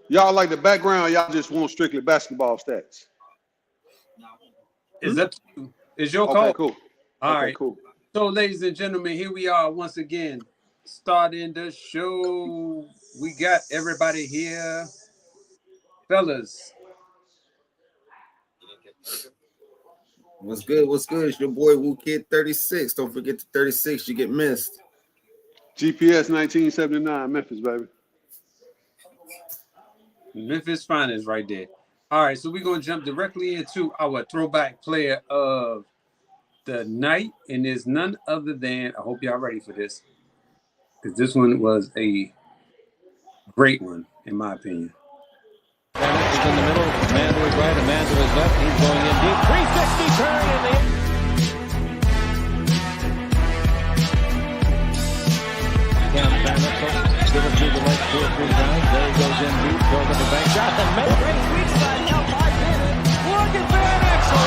Y'all like the background? Y'all just want strictly basketball stats? Is that is your Okay, call? cool. All Okay, right. cool. So, ladies and gentlemen, here we are once again, starting the show. We got everybody here, fellas. What's good? What's good? It's your boy Wu Kid 36. Don't forget the 36, you get missed. GPS 1979, Memphis, baby. Memphis finest right there. All right, so we're gonna jump directly into our throwback player of the night, and there's none other than, I hope y'all ready for this, because this one was a great one, in my opinion. He's in the middle, a man to his right, a man to his left. He's going in deep. 360 turn in the Cam Bannister, give it through the legs 2 or 3 times. There he goes in deep, throws up a bank shot. And great sweet spot, now 5 minutes. Look at Van Exel.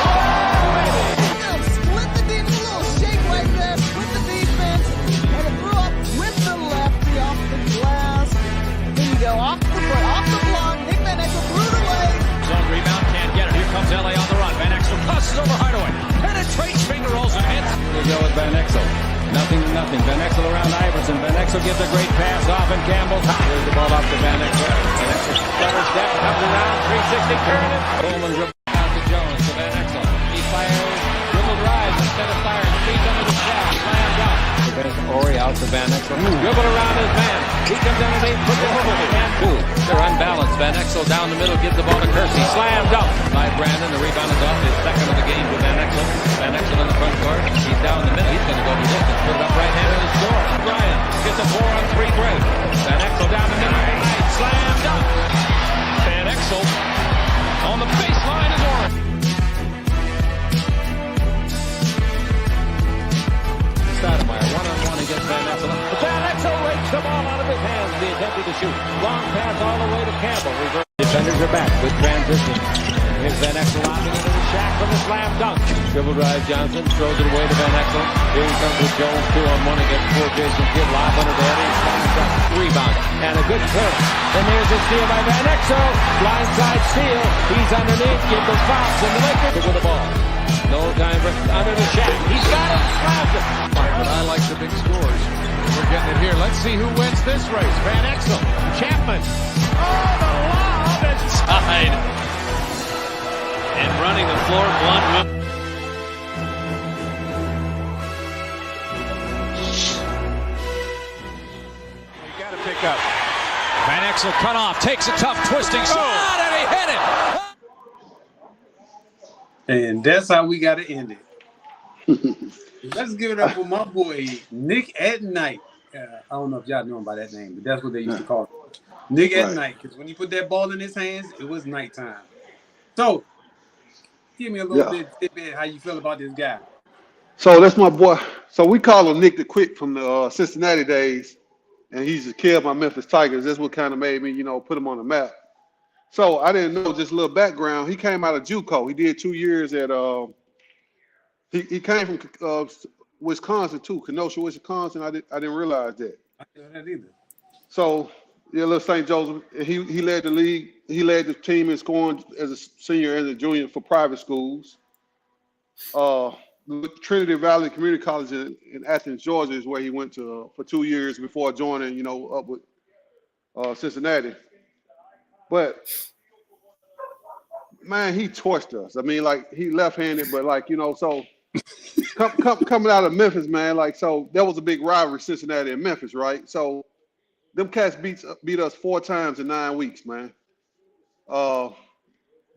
Split the defense, a little shake right there. Split the defense, and it threw up with the lefty off the glass. Bingo, off the foot, off the block. Nick Van Exel threw it away. Zone rebound, can't get it. Here comes LA on the run. Van Exel crosses over Hardaway. Penetrates, finger rolls and hits. Here we go with Van Exel. Nothing to nothing. Van Exel around Iverson. Van Exel gives a great pass off, and Campbell's hot. Here's the ball off to Van Exel. Van Exel stutter step, comes around, 360, turn it. Bowman dribbles out to Jones, to Van Exel. He fires, dribble drives instead of firing. Speeds under the shaft, slammed out. Ori out to Van Exel. Dribble around his man. He comes underneath, puts it over. And two. They're unbalanced. Van Exel down the middle, gives the ball to Kersey. Slammed up by Brandon. The rebound is off. His second of the game to Van Exel. Van Exel in the front court. He's down the middle. He's going to go to distance. Put it up right hand in his door. Bryant gets a 4-on-3 break. Van Exel down the middle. Right. Slammed up. Van Exel on the baseline is Orange. Stoudemire, one-on-one against Van Exel. But Van Exel rakes the ball out of his hands. He attempted to shoot. Long pass all the way to Campbell. Reverse. Defenders are back with transition. Here's Van Exel lobbing into the shack from the slam dunk. Dribble drive Johnson, throws it away to Van Exel. Here he comes with Jones, 2-on-1 against poor Jason Kidd. Lob under the head, he slams up. Rebound, and a good clearance. And there's a steal by Van Exel. Blindside steal. He's underneath, Gimbel stops, and the Lakers with the ball. No time for under the shack. He's got it, slams it. But I like the big scores. We're getting it here. Let's see who wins this race. Van Exel, Chapman. Oh, the lob inside. And running the floor, one. You got to pick up. Van Exel cut off, takes a tough twisting shot, and he hit it. And that's how we got to end it. Let's give it up for my boy, Nick at Night. I don't know if y'all know him by that name, but that's what they used to call him. Nick at Night, because when he put that ball in his hands, it was nighttime. So, give me a little bit how you feel about this guy. So that's my boy. So we call him Nick the Quick from the Cincinnati days, and he's a kid of my Memphis Tigers. That's what kind of made me, put him on the map. So I didn't know, just a little background. He came out of JUCO. He did 2 years at he came from Wisconsin too, Kenosha, Wisconsin. I didn't realize that. I didn't know that either. So little St. Joseph. He led the league. He led the team in scoring as a senior and a junior for private schools. Trinity Valley Community College in Athens, Georgia, is where he went to for 2 years before joining, up with Cincinnati. But man, he torched us. I mean, like, he left-handed, but so coming out of Memphis, man, so there was a big rivalry, Cincinnati and Memphis, right? So them cats beat us 4 times in 9 weeks, man.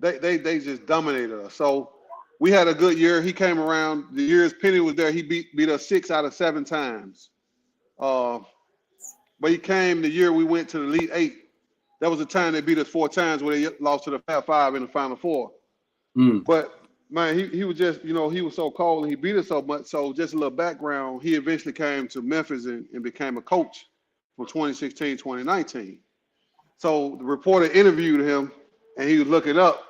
They just dominated us. So we had a good year. He came around the years Penny was there. He beat us 6 out of 7 times. But he came the year we went to the Elite 8. That was the time they beat us 4 times where they lost to the Fab Five in the Final Four. But man, he was just, he was so cold and he beat us so much. So just a little background, he eventually came to Memphis and became a coach from 2016, 2019. So the reporter interviewed him and he was looking up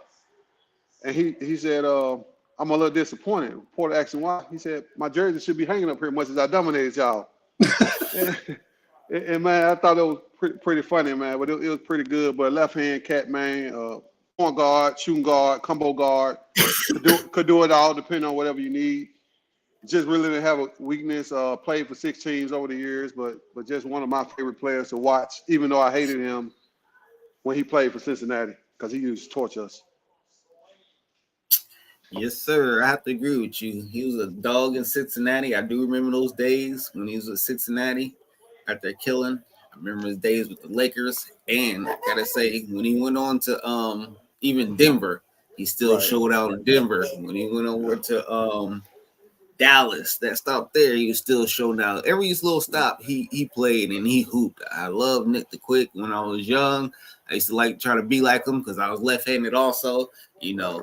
and he said, I'm a little disappointed. The reporter asked him why. He said, my jersey should be hanging up here much as I dominated y'all. And man, I thought it was pretty funny, man. But it was pretty good. But left hand cat, man, point guard, shooting guard, combo guard, could do it all depending on whatever you need. Just really didn't have a weakness. Played for 6 teams over the years, but just one of my favorite players to watch. Even though I hated him when he played for Cincinnati because he used to torture us. Yes, sir. I have to agree with you. He was a dog in Cincinnati. I do remember those days when he was with Cincinnati after killing. I remember his days with the Lakers. And I gotta say, when he went on to even Denver, he still showed out in Denver. When he went over to Dallas, that stop there, he was still showing out. Every little stop he played and he hooped. I love Nick the Quick. When I was young, I used to like try to be like him because I was left-handed also. You know,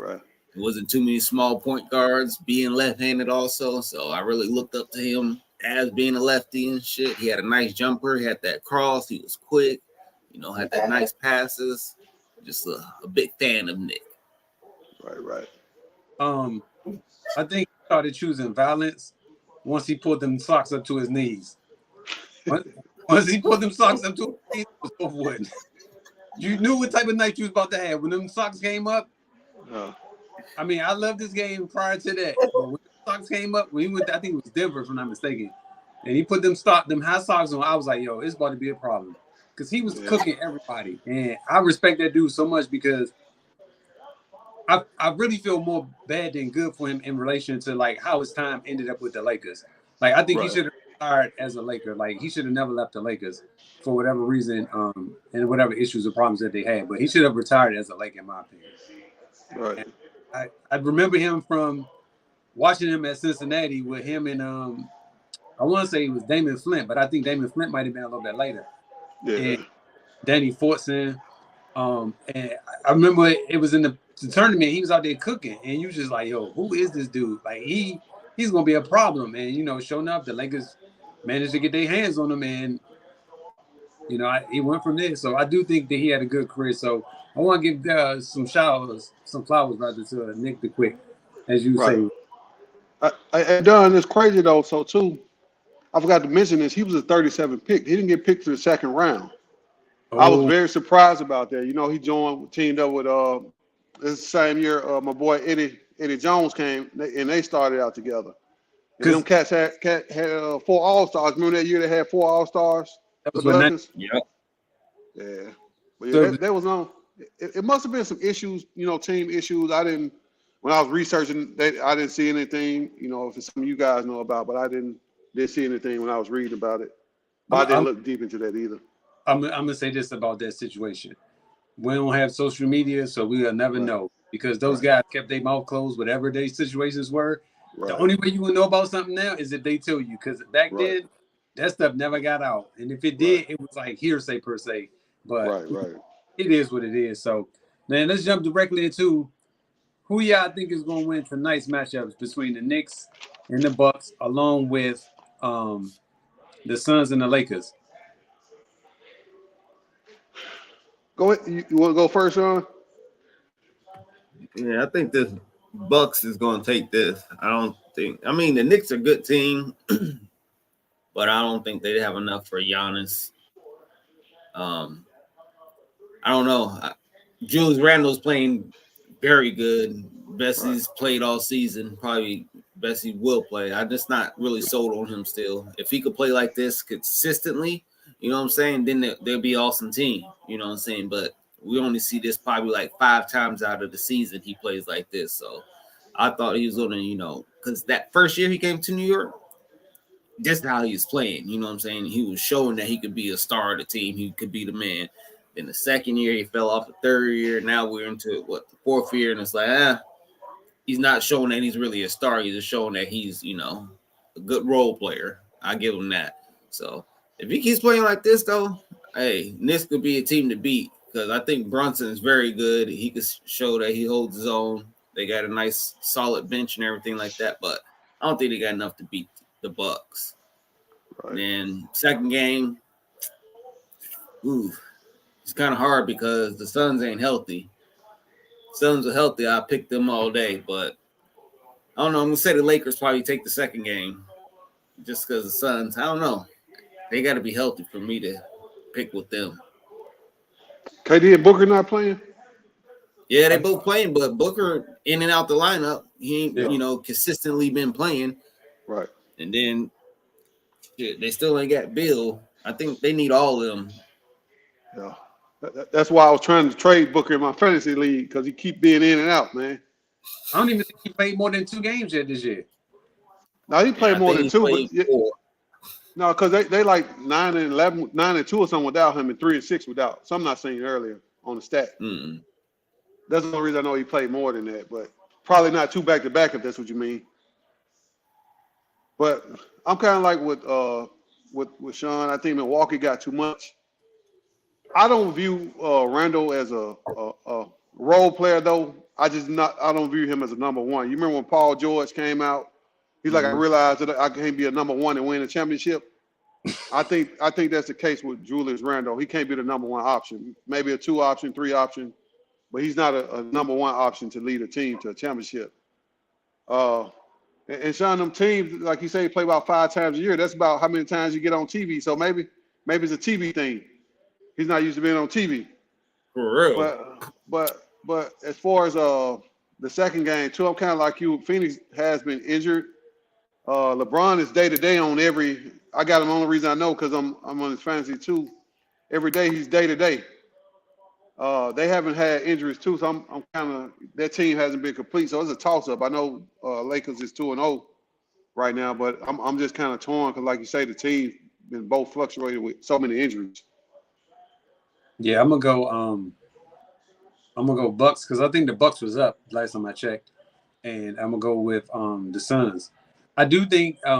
it wasn't too many small point guards being left-handed also. So I really looked up to him as being a lefty and shit. He had a nice jumper. He had that cross. He was quick. You know, had that nice passes. Just a big fan of Nick. Right. I think he started choosing violence once he pulled them socks up to his knees. Once he pulled them socks up to his knees, it was over with. You knew what type of night you was about to have. When them socks came up, I mean, I loved this game prior to that. But when the socks came up, when he went, I think it was Denver, if I'm not mistaken, and he put them high socks on, I was like, yo, it's about to be a problem. Because he was cooking everybody. And I respect that dude so much because I really feel more bad than good for him in relation to like how his time ended up with the Lakers. Like I think he should have retired as a Laker. Like he should have never left the Lakers for whatever reason, and whatever issues or problems that they had. But he should have retired as a Laker, in my opinion. Right. I remember him from watching him at Cincinnati with him and I want to say it was Damon Flint, but I think Damon Flint might have been a little bit later. Yeah. And Danny Fortson. And I remember it was in the tournament, he was out there cooking, and you just like, yo, who is this dude? Like he's gonna be a problem. And you know, showing up, the Lakers managed to get their hands on him, and you know, he went from there. So I do think that he had a good career. So I want to give some flowers rather to Nick the Quick, as you say. And Don, it's crazy though. So too, I forgot to mention this. He was a 37 pick. He didn't get picked to the second round. I was very surprised about that. You know, he teamed up with this same year. My boy Eddie Jones came, and they started out together. And them cats had 4 All-Stars. Remember that year they had 4 All-Stars? That was Yeah. But yeah, that was on. It must have been some issues, you know, team issues. When I was researching, I didn't see anything, you know, if it's something you guys know about, but I didn't see anything when I was reading about it. But I didn't look deep into that either. I'm gonna say this about that situation. We don't have social media, so we'll never know because those guys kept their mouth closed, whatever their situations were. The only way you will know about something now is if they tell you, because back then that stuff never got out, and if it did, it was like hearsay per se. But it is what it is. So, man, let's jump directly into who y'all think is going to win tonight's matchups between the Knicks and the Bucks, along with the Suns and the Lakers. Go ahead. You want to go first, Sean? Yeah, I think the Bucks is going to take this. I mean, the Knicks are a good team, but I don't think they have enough for Giannis. I don't know. Julius Randle's playing very good. Best he's played all season. Probably best he will play. I'm just not really sold on him still. If he could play like this consistently, you know what I'm saying, then they'll be an awesome team. You know what I'm saying? But we only see this probably like 5 times out of the season he plays like this. So I thought he was going to, you know, because that first year he came to New York, just how he was playing. You know what I'm saying? He was showing that he could be a star of the team. He could be the man. Then the second year, he fell off the third year. Now we're into, the 4th year, and it's like, he's not showing that he's really a star. He's just showing that he's, you know, a good role player. I give him that. So if he keeps playing like this, though, hey, this could be a team to beat because I think Brunson is very good. He could show that he holds his own. They got a nice, solid bench and everything like that, but I don't think they got enough to beat the Bucks. Then second game, it's kind of hard because the Suns ain't healthy. Suns are healthy, I pick them all day, but I don't know. I'm gonna say the Lakers probably take the second game just because the Suns. I don't know. They got to be healthy for me to pick with them. KD and Booker not playing? Yeah, they both playing, but Booker in and out the lineup. He ain't, consistently been playing. Right. And then they still ain't got Bill. I think they need all of them. Yeah. That's why I was trying to trade Booker in my fantasy league because he keep being in and out, man. I don't even think he played more than 2 games yet this year. No, he played more than 2, but 4. no, because they like 9-2 or something without him, and 3-6 without. Some not saying earlier on the stat. Mm-mm. That's the only reason I know he played more than that, but probably not 2 back-to-back if that's what you mean. But I'm kind of like with Sean. I think Milwaukee got too much. I don't view Randall as a role player though. I don't view him as a number one. You remember when Paul George came out? He's like, I realized that I can't be a number one and win a championship. I think that's the case with Julius Randle. He can't be the number one option. Maybe a 2 option, 3 option, but he's not a number one option to lead a team to a championship. And Sean, them teams, like you say, play about 5 times a year. That's about how many times you get on TV. So maybe it's a TV thing. He's not used to being on TV. For real. But as far as the second game too, I'm kind of like you. Phoenix has been injured. LeBron is day to day on every. I got him. The only reason I know because I'm on his fantasy too. Every day he's day to day. They haven't had injuries too, so I'm kind of, their team hasn't been complete. So it's a toss up. I know Lakers is 2-0 right now, but I'm just kind of torn because, like you say, the team been both fluctuated with so many injuries. Yeah, I'm gonna go Bucks because I think the Bucks was up last time I checked, and I'm gonna go with the Suns. I do think I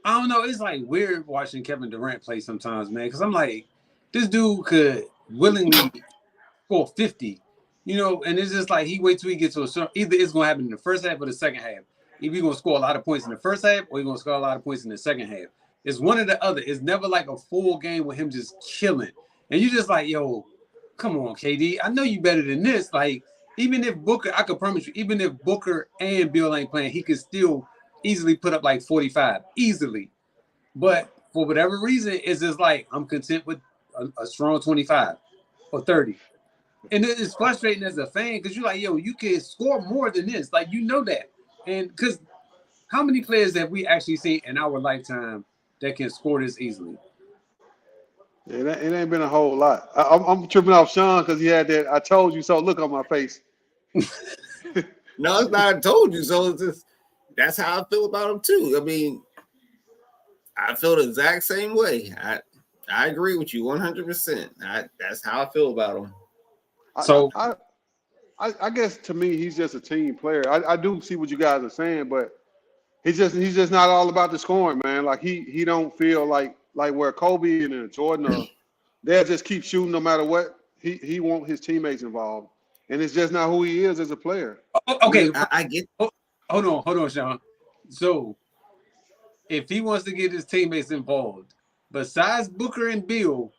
don't know. It's like weird watching Kevin Durant play sometimes, man. Because I'm like, this dude could willingly score 50, and it's just like he wait till he gets to a certain. Either it's gonna happen in the first half or the second half. Either he's gonna score a lot of points in the first half or he's gonna score a lot of points in the second half. It's one or the other. It's never like a full game with him just killing. And you just like, yo, come on, KD. I know you better than this. Like, even if Booker, I could promise you, even if Booker and Bill ain't playing, he could still easily put up like 45, easily. But for whatever reason, it's just like I'm content with a strong 25 or 30. And it's frustrating as a fan because you're like, yo, you can score more than this. Like, you know that. And because how many players have we actually seen in our lifetime that can score this easily? It ain't been a whole lot. I'm tripping off Sean because he had that "I told you so" look on my face. No, it's not. I told you so. It's just that's how I feel about him too. I mean, I feel the exact same way. I agree with you 100%. That's how I feel about him. So I guess to me he's just a team player. I do see what you guys are saying, but he's just not all about the scoring, man. Like he don't feel like where Kobe and Jordan they'll just keep shooting no matter what. He want his teammates involved, and it's just not who he is as a player. Okay, I get. Hold on, Sean. So if he wants to get his teammates involved, besides Booker and Bill,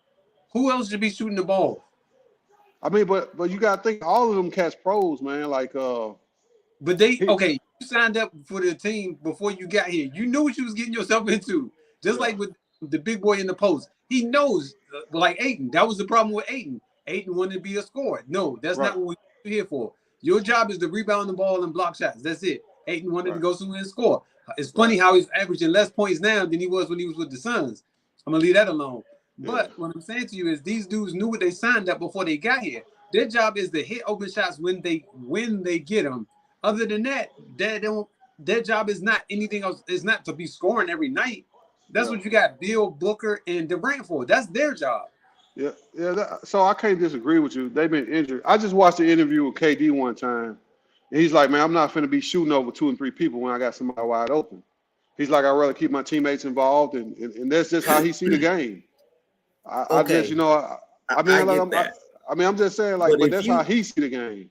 who else should be shooting the ball? I mean, but you gotta think all of them cats pros, man. Like But you signed up for the team before you got here. You knew what you was getting yourself into. Just like with the big boy in the post. He knows, like Ayton. That was the problem with Ayton. Ayton wanted to be a scorer. No, that's not what we're here for. Your job is to rebound the ball and block shots. That's it. Ayton wanted to go somewhere and score. It's funny how he's averaging less points now than he was when he was with the Suns. I'm going to leave that alone. But what I'm saying to you is these dudes knew what they signed up before they got here. Their job is to hit open shots when they get them. Other than that, their job is not anything else. It's not to be scoring every night. That's what you got Bill, Booker, and Durant for. That's their job. Yeah. So I can't disagree with you. They've been injured. I just watched an interview with KD one time, and he's like, "Man, I'm not finna be shooting over 2 and 3 people when I got somebody wide open." He's like, "I'd rather keep my teammates involved," and that's just how he see the game. I just, I'm just saying, like, but that's how he see the game.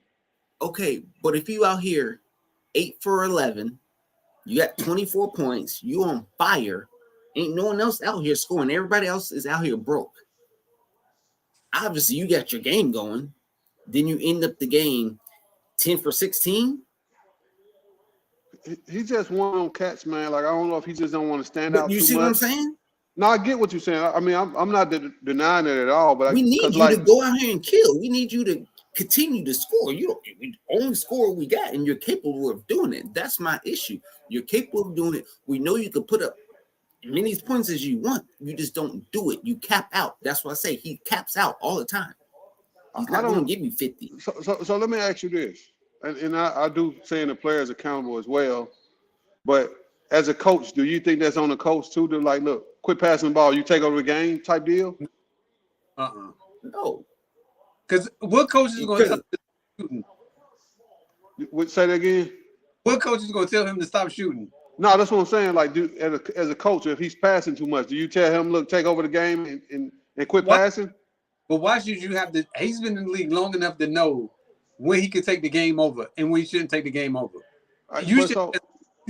Okay, but if you out here 8 for 11, you got 24 points, you on fire. Ain't no one else out here scoring. Everybody else is out here broke. Obviously, you got your game going. Then you end up the game 10 for 16. He just one on catch, man. Like, I don't know if he just don't want to stand out. You too see much. what I'm saying? No, I get what you're saying. I mean, I'm not denying it at all, but We need because you to go out here and kill. We need you to continue to score. You don't we only score we got, and you're capable of doing it. That's my issue. You're capable of doing it. We know you can put up many points as you want. You just don't do it. You cap out. That's what I say. He caps out all the time. He's not going to give you 50. So let me ask you this, and I do saying the players accountable as well, but as a coach, do you think that's on the coach too? To like, look, quit passing the ball, you take over the game type deal? No. Because what coach is going to tell him to stop shooting? Say that again. What coach is going to tell him to stop shooting? No, that's what I'm saying. Like, as a coach, if he's passing too much, do you tell him, look, take over the game and quit passing? But why should you have to? He's been in the league long enough to know when he can take the game over and when he shouldn't take the game over. You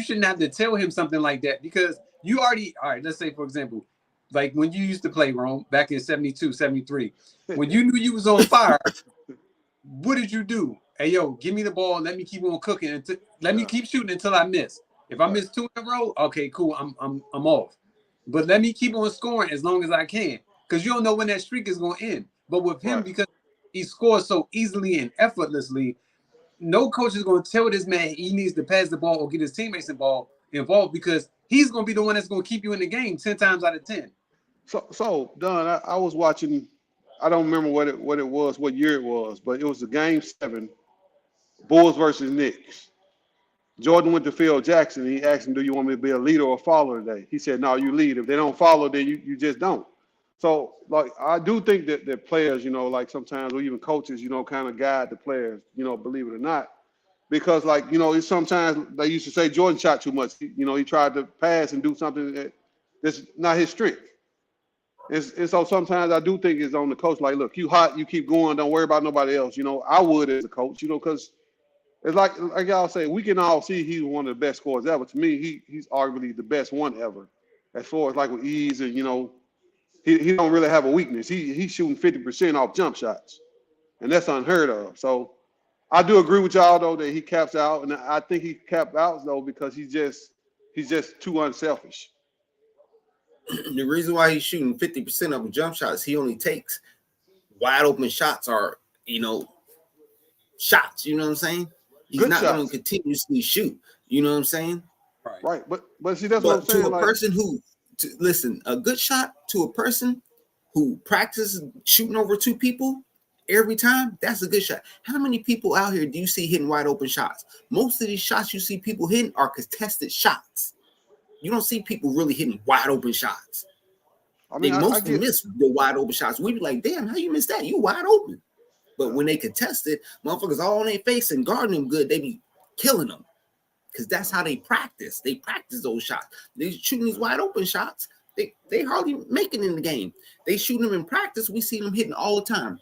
shouldn't have to tell him something like that because you already, all right, let's say, for example, like when you used to play, Rome, back in 72, 73, when you knew you was on fire, what did you do? Hey, yo, give me the ball. Let me keep on cooking. Let me keep shooting until I miss. If I miss 2 in a row, okay, cool, I'm off. But let me keep on scoring as long as I can because you don't know when that streak is going to end. But with him, because he scores so easily and effortlessly, no coach is going to tell this man he needs to pass the ball or get his teammates involved because he's going to be the one that's going to keep you in the game 10 times out of 10. So Don, I was watching. I don't remember what year it was, but it was the Game 7, Bulls versus Knicks. Jordan went to Phil Jackson. He asked him, "Do you want me to be a leader or a follower today?" He said, "No, you lead. If they don't follow, then you just don't." So, like, I do think that players, like sometimes, or even coaches, kind of guide the players, believe it or not. Because, like, it's sometimes they used to say Jordan shot too much. He tried to pass and do something that's not his strength. And so sometimes I do think it's on the coach, like, look, you hot, you keep going, don't worry about nobody else. I would as a coach, because it's like y'all say, we can all see he's one of the best scorers ever. To me, he's arguably the best one ever. As far as like with ease and, he don't really have a weakness. He's shooting 50% off jump shots, and that's unheard of. So I do agree with y'all though that he caps out, and I think he capped out though because he's just too unselfish. The reason why he's shooting 50% of jump shots, he only takes wide open shots or shots. You know what I'm saying? He's Good not shots. going to continuously shoot. You know what I'm saying? Right. But see, that's what I'm saying. To a person who listen, a good shot to a person who practices shooting over 2 people every time, that's a good shot. How many people out here do you see hitting wide open shots? Most of these shots you see people hitting are contested shots. You don't see people really hitting wide open shots. I mean, they mostly miss the wide open shots. We be like, damn, how you miss that? You wide open. But when they contest it, motherfuckers all on their face and guarding them good, they be killing them. Because that's how they practice. They practice those shots. They shooting these wide open shots. They hardly make it in the game. They shoot them in practice. We see them hitting all the time,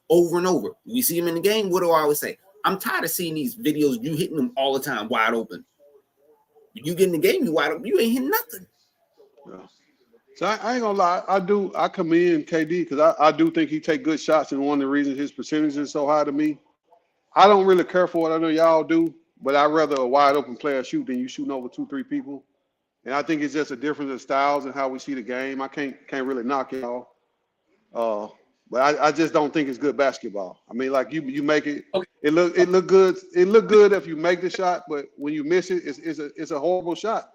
over and over. We see them in the game. What do I always say? I'm tired of seeing these videos. You hitting them all the time, wide open. You get in the game, you wide open. You ain't hitting nothing. Yeah. So I ain't gonna lie. I commend KD because I do think he take good shots, and one of the reasons his percentage is so high to me. I don't really care for it. I know y'all do. But I'd rather a wide open player shoot than you shooting over 2-3 people. And I think it's just a difference of styles and how we see the game. I can't really knock y'all. But I just don't think it's good basketball. I mean, like you make it, Okay. it look good. It look good if you make the shot, but when you miss it, it's a horrible shot.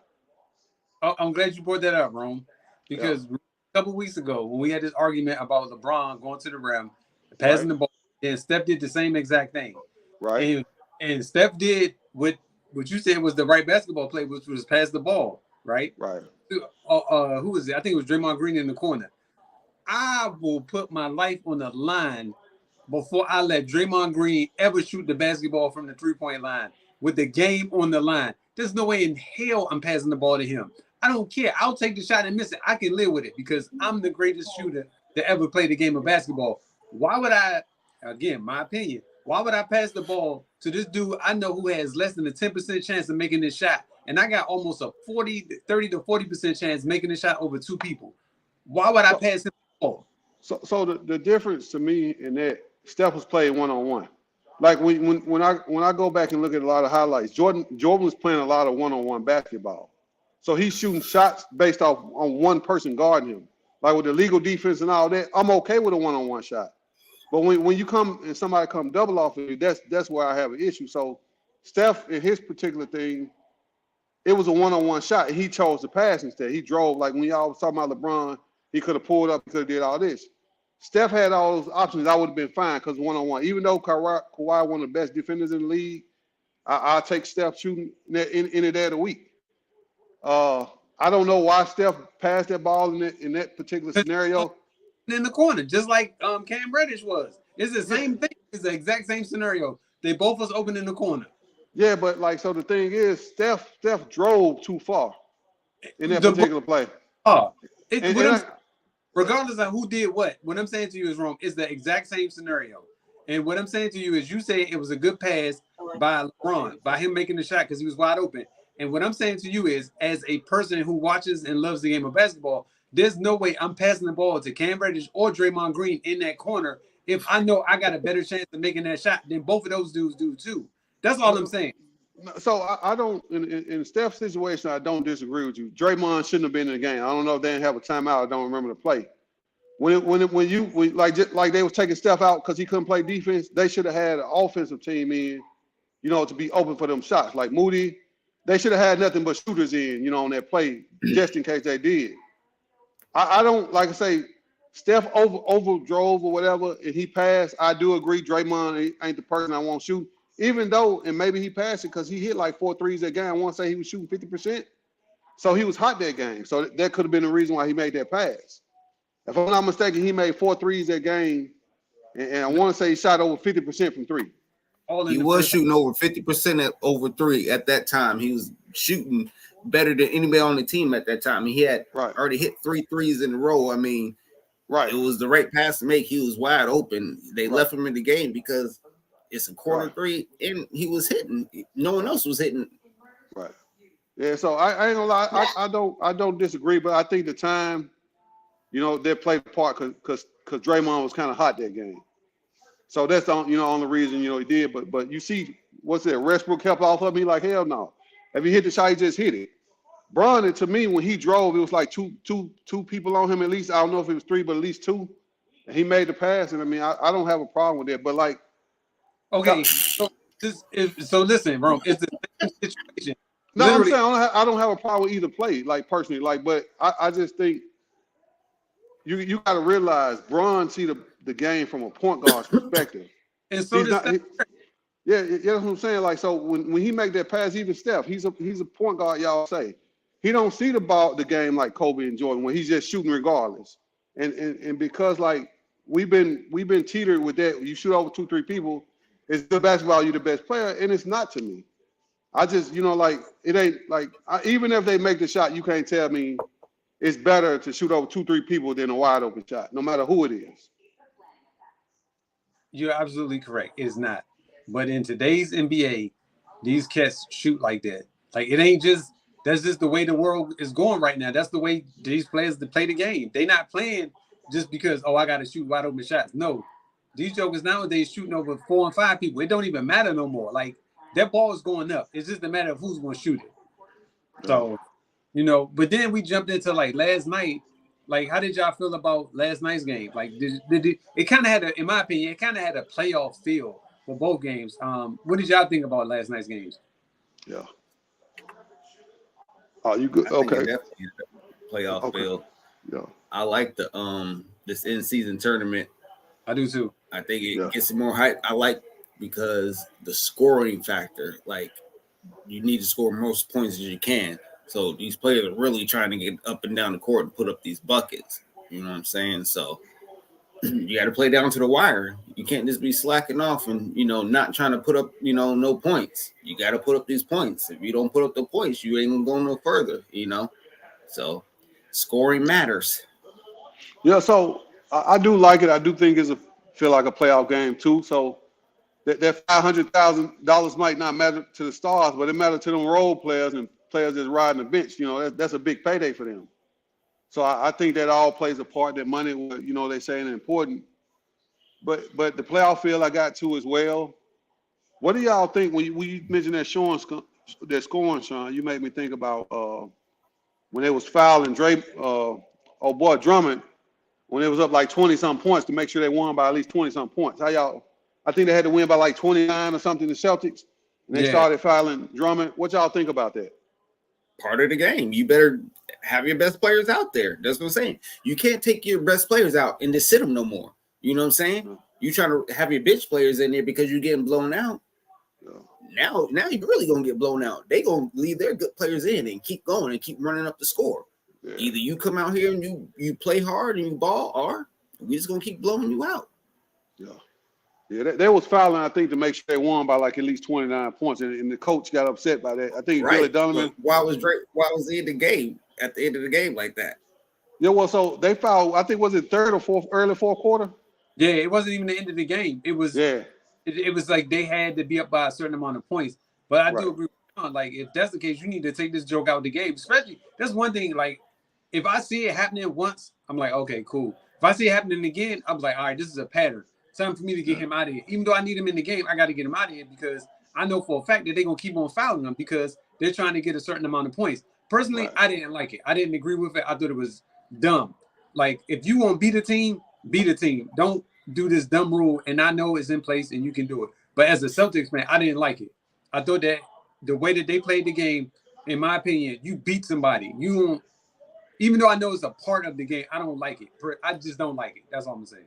I'm glad you brought that up, Rome, because a couple weeks ago when we had this argument about LeBron going to the rim, passing the ball, and Steph did the same exact thing. Right. And Steph did what you said was the right basketball play, which was pass the ball, right? Right. Who was it? I think it was Draymond Green in the corner. I will put my life on the line before I let Draymond Green ever shoot the basketball from the 3-point line with the game on the line. There's no way in hell I'm passing the ball to him. I don't care. I'll take the shot and miss it. I can live with it because I'm the greatest shooter to ever play the game of basketball. Why would I, again, my opinion, why would I pass the ball to this dude I know who has less than a 10% chance of making this shot? And I got almost a 30 to 40% chance making the shot over 2 people. Why would I pass him the ball? So the difference to me in that Steph was playing one-on-one. Like when I go back and look at a lot of highlights, Jordan was playing a lot of one-on-one basketball. So he's shooting shots based off on one person guarding him. Like with the legal defense and all that, I'm okay with a one-on-one shot. But when you come and somebody come double off of you, that's where I have an issue. So Steph, in his particular thing, it was a one-on-one shot. And he chose to pass instead. He drove, like when y'all was talking about LeBron, he could have pulled up, he could have did all this. Steph had all those options. I would have been fine because one-on-one. Even though Kawhi one of the best defenders in the league, I'll take Steph shooting any day of the week. I don't know why Steph passed that ball in that particular scenario. In the corner, just like Cam Reddish was. It's the same thing. It's the exact same scenario. They both was open in the corner. Yeah, but like, so the thing is, Steph drove too far in that particular play. Regardless of who did what I'm saying to you is wrong. It's the exact same scenario. And what I'm saying to you is, you say it was a good pass by LeBron, by him making the shot because he was wide open. And what I'm saying to you is, as a person who watches and loves the game of basketball, there's no way I'm passing the ball to Cam Reddish or Draymond Green in that corner if I know I got a better chance of making that shot than both of those dudes do too. That's all I'm saying. So I don't, in Steph's situation, I don't disagree with you. Draymond shouldn't have been in the game. I don't know if they didn't have a timeout. I don't remember the play. When they was taking Steph out because he couldn't play defense, they should have had an offensive team in, to be open for them shots. Like Moody, they should have had nothing but shooters in, on that play, just in case they did. I don't, like I say, Steph over drove or whatever, and he passed. I do agree Draymond ain't the person I want to shoot. Even though, and maybe he passed it because he hit like 4 threes that game. I want to say he was shooting 50%. So he was hot that game. So that could have been the reason why he made that pass. If I'm not mistaken, he made 4 threes that game. And I want to say he shot over 50% from three. He was shooting over 50% at over three at that time. He was shooting better than anybody on the team at that time. He had already hit 3 threes in a row. I mean, it was the right pass to make. He was wide open. They left him in the game because it's a corner three, and he was hitting. No one else was hitting. Right. Yeah. So I ain't gonna lie. I don't disagree, but I think the time, they played a part because Draymond was kind of hot that game. So that's only reason he did. But you see, what's that? Westbrook kept off of me like hell no. If he hit the shot, he just hit it. Bron, to me, when he drove, it was like two people on him at least. I don't know if it was 3, but at least 2. And he made the pass, and I mean, I don't have a problem with that. But like, okay, so listen, Rome, it's the same situation. No, literally, I'm saying I don't have a problem with either play, like personally, like, but I just think you got to realize Bron see the game from a point guard's perspective. And so yeah, that's what I'm saying. Like, so when he make that pass, even Steph, he's a point guard. Y'all say he don't see the game like Kobe and Jordan when he's just shooting regardless. And because like we've been teetered with that, you shoot over 2-3 people, it's the basketball, you're the best player, and it's not to me. I just like it ain't like even if they make the shot, you can't tell me it's better to shoot over 2-3 people than a wide open shot, no matter who it is. You're absolutely correct. It's not. But in today's NBA, these cats shoot like that. Like it ain't just that's just the way the world is going right now. That's the way these players play the game. They not playing just because I got to shoot wide open shots. No, these jokers nowadays shooting over 4 and 5 people. It don't even matter no more. Like that ball is going up. It's just a matter of who's going to shoot it. So, But then we jumped into like last night. Like, how did y'all feel about last night's game? Like, did it kind of had in my opinion, it kind of had a playoff feel for both games. What did y'all think about last night's games? Yeah. Oh, you good? Okay. Playoff feel. Yeah. I like the this in-season tournament. I do too. I think it gets more hype. I like because the scoring factor. Like, you need to score most points as you can. So these players are really trying to get up and down the court and put up these buckets. You know what I'm saying? So you got to play down to the wire. You can't just be slacking off and, not trying to put up, no points. You got to put up these points. If you don't put up the points, you ain't going to go no further, So scoring matters. Yeah, so I do like it. I do think feel like a playoff game too. So that $500,000 might not matter to the stars, but it matters to them role players and players that's riding the bench. That's a big payday for them. So I think that all plays a part. That money, they saying is important. But the playoff feel I got too as well. What do y'all think when you mentioned that scoring, Sean? You made me think about when they was fouling Drummond, when it was up like 20-some points to make sure they won by at least 20-some points. How y'all? I think they had to win by like 29 or something, the Celtics, and they started fouling Drummond. What y'all think about that? Part of the game. You better have your best players out there. That's what I'm saying. You can't take your best players out and just sit them no more. You know what I'm saying? You trying to have your bitch players in there because you're getting blown out. Now you're really gonna get blown out. They gonna leave their good players in and keep going and keep running up the score. Yeah. Either you come out here and you play hard and you ball, or we just gonna keep blowing you out. Yeah, they was fouling, I think, to make sure they won by like at least 29 points, and the coach got upset by that. I think Billy Donovan. Why was he in the game at the end of the game like that? Yeah, well, so they fouled. I think was it third or fourth, early fourth quarter. Yeah, it wasn't even the end of the game. It was. Yeah. It was like they had to be up by a certain amount of points. But I do agree with John. Like, if that's the case, you need to take this joke out of the game. Especially, that's one thing. Like, if I see it happening once, I'm like, okay, cool. If I see it happening again, I'm like, all right, this is a pattern. Time for me to get him out of here. Even though I need him in the game, I got to get him out of here because I know for a fact that they're going to keep on fouling him because they're trying to get a certain amount of points. Personally, I didn't like it. I didn't agree with it. I thought it was dumb. Like, if you want to beat a team, beat a team. Don't do this dumb rule, and I know it's in place and you can do it. But as a Celtics fan, I didn't like it. I thought that the way that they played the game, in my opinion, you beat somebody. You don't, even though I know it's a part of the game, I don't like it. I just don't like it. That's all I'm saying.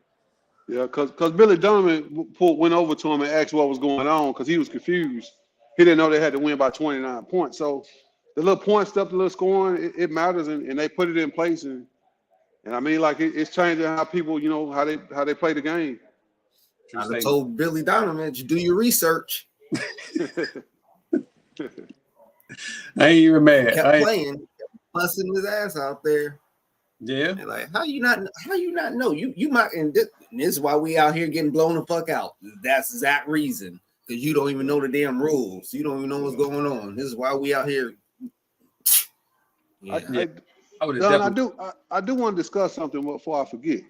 Yeah, because Billy Donovan went over to him and asked what was going on because he was confused. He didn't know they had to win by 29 points. So the little point stuff, the little scoring, it matters, and they put it in place. And I mean, like it's changing how people, you know, how they play the game. I told Billy Donovan, you do your research. I ain't even mad. Kept playing, busting his ass out there. Yeah. And like, how you not know? You might, and this is why we out here getting blown the fuck out. That's that reason. Because you don't even know the damn rules. You don't even know what's going on. This is why we out here. Yeah. I do want to discuss something before I forget.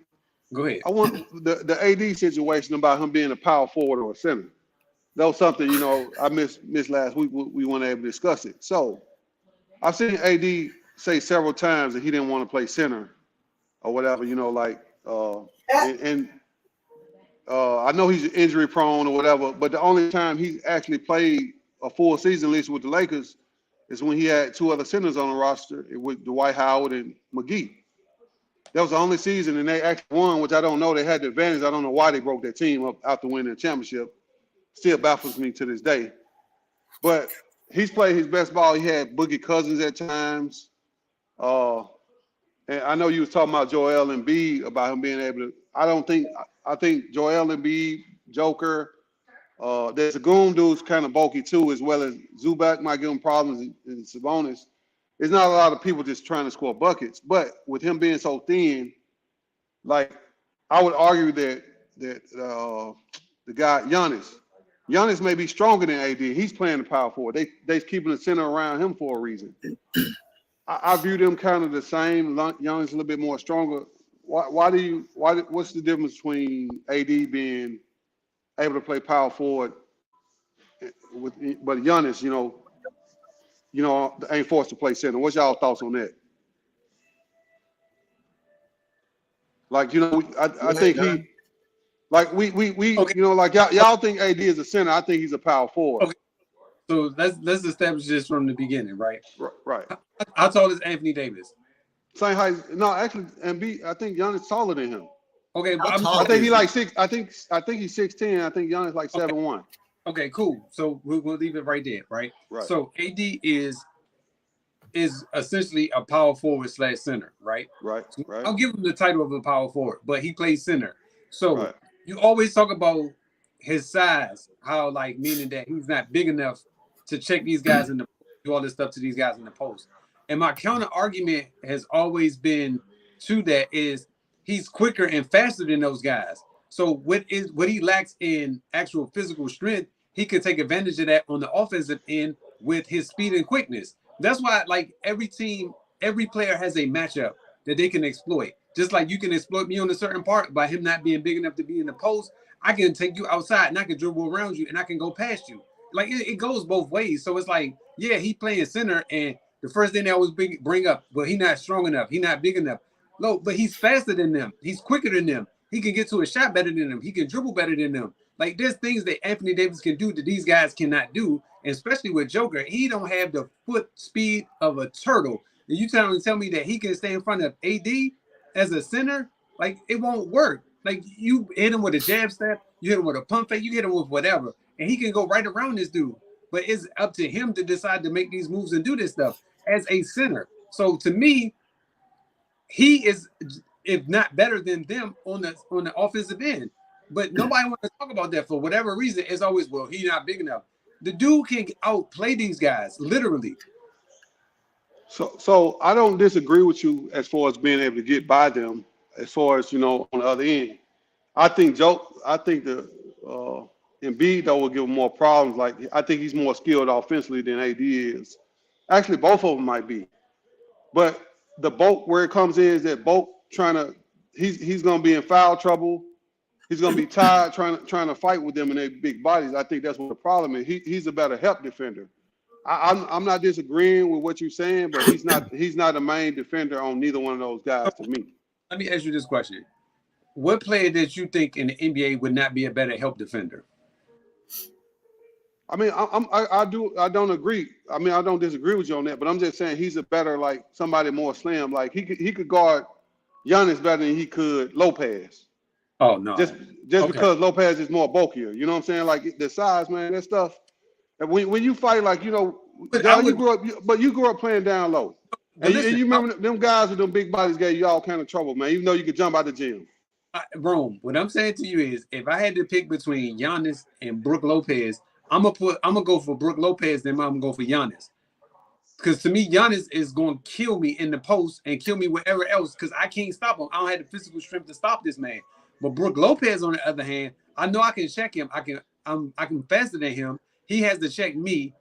Go ahead. I want the AD situation about him being a power forward or a center. That was something, you know, I missed last week. We weren't able to discuss it. So I've seen AD say several times that he didn't want to play center or whatever, you know, like I know he's injury prone or whatever, but the only time he's actually played a full season, at least with the Lakers, is when he had two other centers on the roster with Dwight Howard and McGee. That was the only season, and they actually won, which I don't know. They had the advantage. I don't know why they broke their team up after winning the championship. Still baffles me to this day. But he's played his best ball. He had Boogie Cousins at times. And I know you was talking about Joel Embiid, about him being able to. I think Joel Embiid, Joker, there's a Goon dude's kind of bulky too, as well as Zubac might give him problems in Sabonis. It's not a lot of people just trying to score buckets, but with him being so thin, like I would argue that the guy Giannis may be stronger than AD. He's playing the power forward. They keeping the center around him for a reason. I view them kind of the same. Giannis a little bit more stronger. What's the difference between AD being able to play power forward but Giannis, you know, ain't forced to play center? What's y'all thoughts on that? Like, you know, I think he, like we okay. You know, like y'all think AD is a center. I think he's a power forward. Okay. So let's establish this from the beginning, right? Right. How tall is Anthony Davis? Same height. No, actually, I think Giannis taller than him. Okay, but I think he's like 6. I think he's 6'10". I think Giannis like 7'1". Okay, cool. So we'll leave it right there, right? Right. So AD is essentially a power forward / center, right? Right. So I'll give him the title of a power forward, but he plays center. So you always talk about his size, how like meaning that he's not big enough to check these guys in the do all this stuff to these guys in the post. And my counter argument has always been to that is he's quicker and faster than those guys. So what he lacks in actual physical strength, he could take advantage of that on the offensive end with his speed and quickness. That's why, like, every team, every player has a matchup that they can exploit. Just like you can exploit me on a certain part by him not being big enough to be in the post, I can take you outside and I can dribble around you and I can go past you. Like, it goes both ways. So it's like, yeah, he playing center, and the first thing they always bring up, well, he's not strong enough. He's not big enough. No, but he's faster than them. He's quicker than them. He can get to a shot better than them. He can dribble better than them. Like, there's things that Anthony Davis can do that these guys cannot do, and especially with Joker. He don't have the foot speed of a turtle. And you tell me that he can stay in front of AD as a center? Like, it won't work. Like, you hit him with a jab step, you hit him with a pump fake, you hit him with whatever, and he can go right around this dude. But it's up to him to decide to make these moves and do this stuff as a center. So to me, he is, if not better than them on the offensive end. But nobody wants to talk about that for whatever reason. It's always, well, he's not big enough. The dude can outplay these guys, literally. So I don't disagree with you as far as being able to get by them, as far as, on the other end. I think the Embiid, though, will give him more problems. Like, I think he's more skilled offensively than AD is. Actually, both of them might be. But the bulk where it comes in is that bulk he's going to be in foul trouble. He's going to be tired trying to fight with them in their big bodies. I think that's what the problem is. He's a better help defender. I'm not disagreeing with what you're saying, but he's not a main defender on neither one of those guys to me. Let me ask you this question. What player did you think in the NBA would not be a better help defender? I mean, I don't agree. I mean, I don't disagree with you on that, but I'm just saying he's a better, like, somebody more slim. Like, he could guard Giannis better than he could Lopez. Oh, no. Just Okay. because Lopez is more bulkier. You know what I'm saying? Like, the size, man, that stuff. And when you fight, like, Dog, you grew up playing down low. And you remember them guys with them big bodies gave you all kind of trouble, man, even though you could jump out the gym. Rome, what I'm saying to you is, if I had to pick between Giannis and Brook Lopez, I'm gonna go for Brook Lopez, then I'm gonna go for Giannis. Because to me, Giannis is going to kill me in the post and kill me wherever else, because I can't stop him. I don't have the physical strength to stop this man. But Brook Lopez, on the other hand, I know I can check him. I'm faster than him. He has to check me.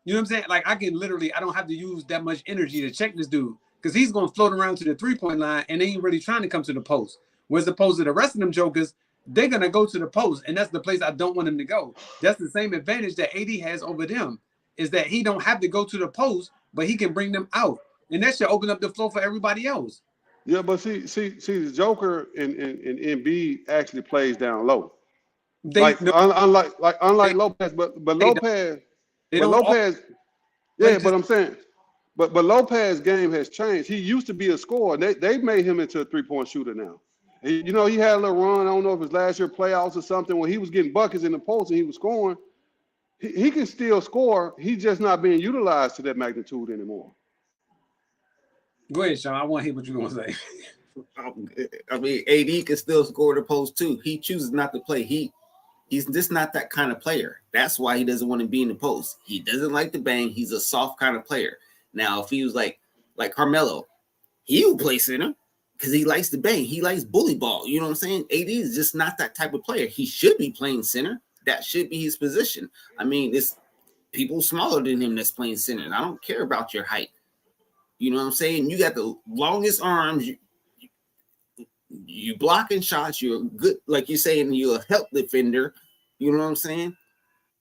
You know what I'm saying? Like, I don't have to use that much energy to check this dude, because he's going to float around to the three-point line and they ain't really trying to come to the post. Whereas opposed to the rest of them jokers, they're going to go to the post, and that's the place I don't want him to go. That's the same advantage that AD has over them, is that he don't have to go to the post, but he can bring them out. And that should open up the floor for everybody else. Yeah, but see, the Joker in Embiid actually plays down low. Unlike Lopez, but Lopez. But I'm saying, but Lopez's game has changed. He used to be a scorer. They made him into a three-point shooter now. He had a little run. I don't know if it was last year playoffs or something, when he was getting buckets in the post and he was scoring. He can still score. He's just not being utilized to that magnitude anymore. Go ahead, Sean. I want to hear what you're going to say. I mean, AD can still score the post too. He chooses not to play. He's just not that kind of player. That's why he doesn't want to be in the post. He doesn't like to bang. He's a soft kind of player. Now, if he was like Carmelo, he would play center because he likes to bang. He likes bully ball. You know what I'm saying? AD is just not that type of player. He should be playing center. That should be his position. I mean, it's people smaller than him that's playing center. I don't care about your height. You know what I'm saying? You got the longest arms. You blocking shots. You're good, like you're saying, you're a help defender. You know what I'm saying?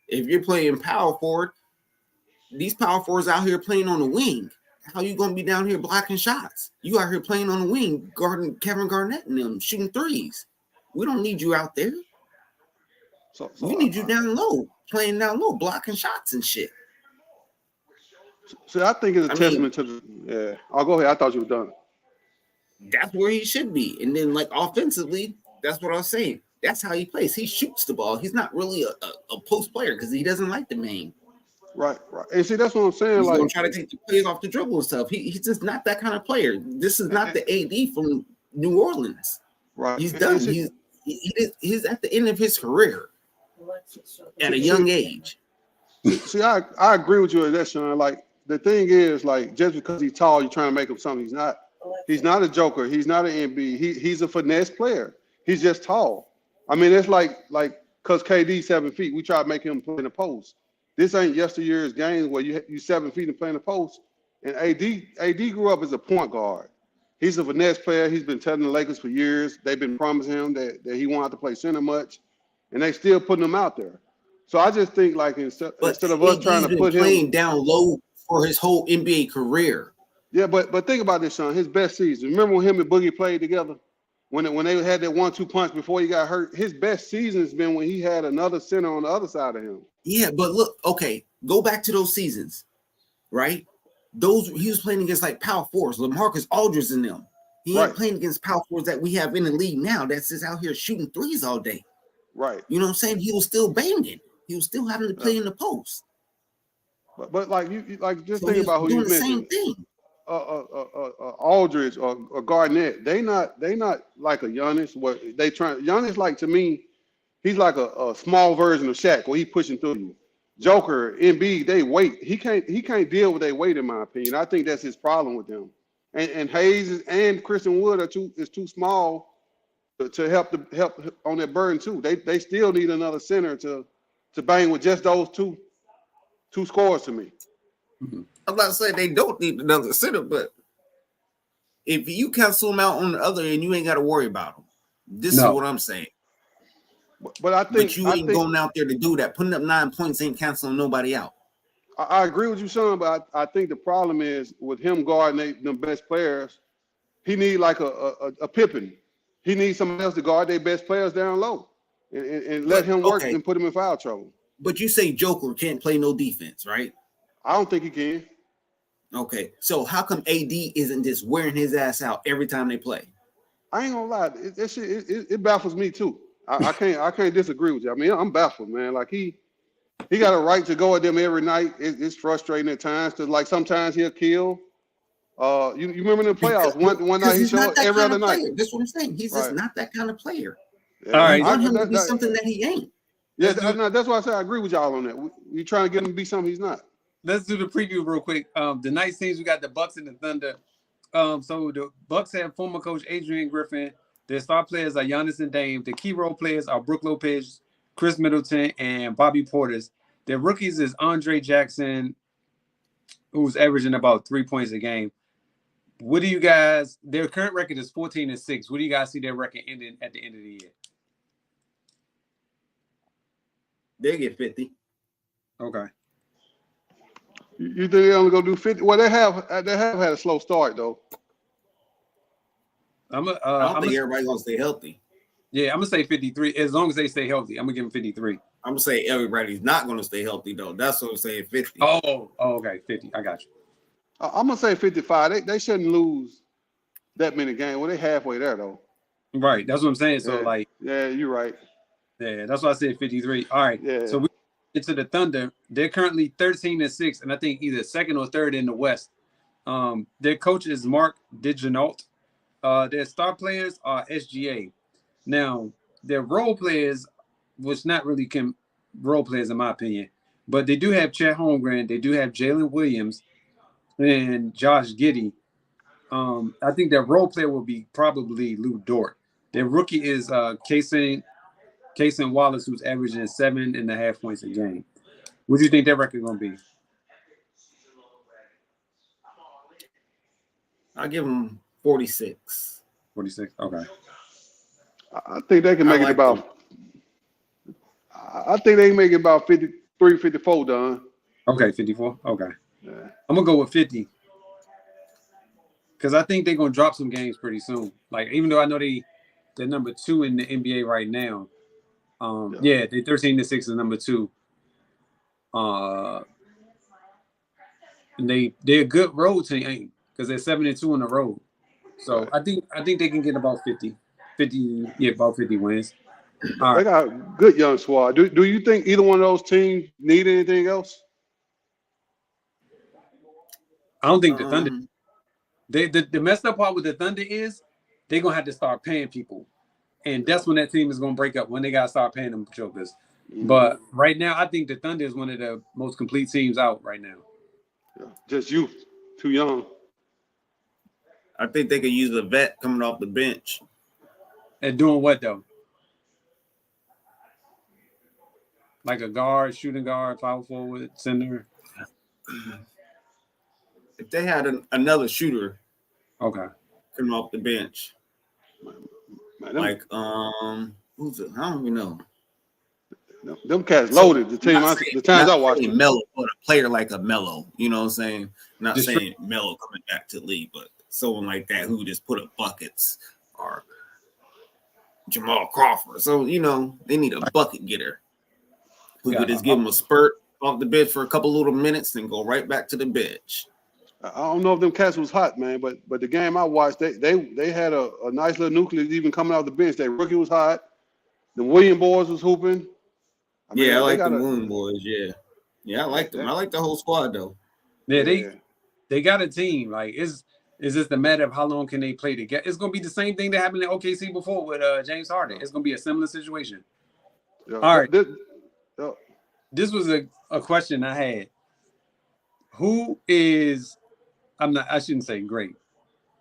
If you're playing power forward, these power forwards out here playing on the wing. How you gonna be down here blocking shots? You out here playing on the wing, guarding Kevin Garnett and them, shooting threes. We don't need you out there. So we need you down low, playing down low, blocking shots and shit. So I think it's a testament to the. Yeah, I'll go ahead. I thought you were done. That's where he should be. And then, like, offensively, that's what I was saying. That's how he plays. He shoots the ball. He's not really a post player because he doesn't like the main. Right. And see, that's what I'm saying. He's like, going to try to take the plays off the dribble and stuff. He's just not that kind of player. This is not the AD from New Orleans. Right. He's done. He's at the end of his career at a young age. See, I agree with you on that, Sean. Like, the thing is, like, just because he's tall, you're trying to make him something he's not. He's not a joker. He's not an MB. He's a finesse player. He's just tall. I mean, it's like because KD 7 feet, we try to make him play in the post. This ain't yesteryear's games where you 7 feet and play in the post. And AD grew up as a point guard. He's a finesse player. He's been telling the Lakers for years. They've been promising him that he won't have to play center much, and they still putting him out there. So I just think, like, instead of us trying to put him playing down low for his whole NBA career. Yeah, but think about this, Sean. His best season. Remember when him and Boogie played together? When they had that 1-2 punch before he got hurt. His best season has been when he had another center on the other side of him. Yeah, but look, okay, go back to those seasons, right? Those he was playing against like power forwards, LaMarcus Aldridge and them. He ain't playing against power forwards that we have in the league now. That's just out here shooting threes all day. Right. You know what I'm saying? He was still banging. He was still having to play in the post. But like you like just So think about who doing you the mentioned. same thing. Aldridge or Garnett, they not like a Giannis. What they trying Giannis, like, to me, he's like a small version of Shaq where he pushing through you. Joker, Embiid, they wait. He can't deal with their weight, in my opinion. I think that's his problem with them. And Hayes and Christian Wood is too small to help on that burden too. They still need another center to bang with just those two scores to me. I'm not saying they don't need another center, but if you cancel them out on the other end, you ain't got to worry about them. This is what I'm saying. But I think you ain't going out there to do that. Putting up 9 points ain't canceling nobody out. I agree with you, Sean, but I think the problem is with him guarding the best players, he need like a Pippen. He needs someone else to guard their best players down low and let him work and put him in foul trouble. But you say Joker can't play no defense, right? I don't think he can. Okay, so how come AD isn't just wearing his ass out every time they play? I ain't gonna lie, it baffles me too. I can't disagree with you. I mean, I'm baffled, man. Like he got a right to go at them every night. It's frustrating at times because like sometimes he'll kill. You remember in the playoffs one night he showed every other night. That's what I'm saying. He's just not that kind of player. Yeah, all right, I want him to be something that he ain't. Yeah, that's why I say I agree with y'all on that. You trying to get him to be something he's not. Let's do the preview real quick. The night teams, we got the Bucks and the Thunder. So the Bucks have former coach Adrian Griffin. Their star players are Giannis and Dame. The key role players are Brook Lopez, Chris Middleton, and Bobby Portis. Their rookies is Andre Jackson, who's averaging about 3 points a game. What do you guys? Their current record is 14-6. What do you guys see their record ending at the end of the year? They get 50. Okay. You think they're only gonna do 50? Well, they have had a slow start though. I don't think everybody's gonna stay healthy. Yeah, I'm gonna say 53. As long as they stay healthy, I'm gonna give them 53. I'm gonna say everybody's not gonna stay healthy though. That's what I'm saying. 50. Oh, okay, 50. I got you. I'm gonna say 55. They shouldn't lose that many games. Well, they halfway there though. Right, that's what I'm saying. So yeah, you're right. Yeah, that's why I said 53. All right. Yeah. So we get to the Thunder. They're currently 13-6, and I think either second or third in the West. Their coach is Mark DeGionault. Their star players are SGA. Now, their role players, which not really role players in my opinion, but they do have Chet Holmgren, they do have Jalen Williams, and Josh Giddey. I think their role player will be probably Lou Dort. Their rookie is Kaysen Wallace, who's averaging 7.5 points a game. What do you think their record going to be? I'll give them 46. 46. Okay. I think they can make it about. I think they can make it about 53, 54 done. Okay, 54. Okay. Yeah. I'm gonna go with 50 because I think they're gonna drop some games pretty soon. Like even though I know they're number 2 in the NBA right now. They're 13-6 is number 2. And they're a good road team because they're 7-2 on the road. So I think they can get about 50, about 50 wins. All They got a good young squad. Do you think either one of those teams need anything else? I don't think the Thunder. The messed up part with the Thunder is they're gonna have to start paying people, and that's when that team is gonna break up when they gotta start paying them jokers. Mm-hmm. But right now, I think the Thunder is one of the most complete teams out right now. Yeah, just youth, too young. I think they could use a vet coming off the bench. And doing what though? Like a guard, shooting guard, power forward, center. If they had another shooter, okay, coming off the bench, Man, like who's it? I don't even know. Them cats loaded. The times I watched them. Melo, but a player like a Melo, you know what I'm saying? Not Just saying Melo coming back to the league, but someone like that who just put up buckets, or Jamal Crawford. So, you know, they need a bucket getter who could just give them a spurt off the bench for a couple little minutes and go right back to the bench. I don't know if them cats was hot, man, but the game I watched, they had a nice little nucleus even coming out the bench. Their rookie was hot. The William boys was hooping. I like the William boys. Yeah, I like them. I like the whole squad though. Yeah, they got a team. Like, is just a matter of how long can they play together? It's gonna be the same thing that happened in OKC before with James Harden. It's gonna be a similar situation. Yeah. All right. This was a question I had. Who is I shouldn't say great,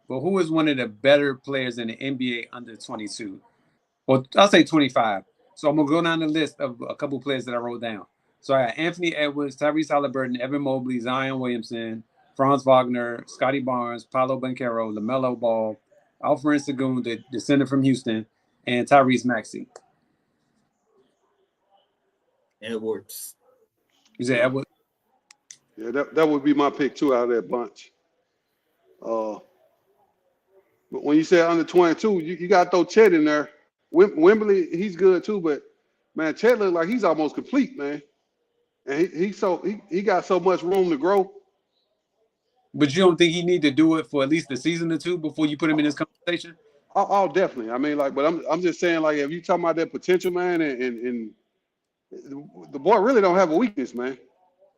but who is one of the better players in the NBA under 22? Well, I'll say 25. So I'm gonna go down the list of a couple players that I wrote down. So I got Anthony Edwards, Tyrese Halliburton, Evan Mobley, Zion Williamson, Franz Wagner, Scotty Barnes, Paolo Banchero, LaMelo Ball, Alperen Sengun, the center from Houston, and Tyrese Maxey. Edwards. You say Edwards? Yeah, that would be my pick too out of that bunch. But when you say under 22, you got to throw Chet in there. Wembley, he's good too, but man, Chet look like he's almost complete, man. And he got so much room to grow. But you don't think he need to do it for at least a season or two before you put him in this conversation? Oh, definitely. I mean, like, but I'm just saying, like, if you talking about that potential, man, and the boy really don't have a weakness, man.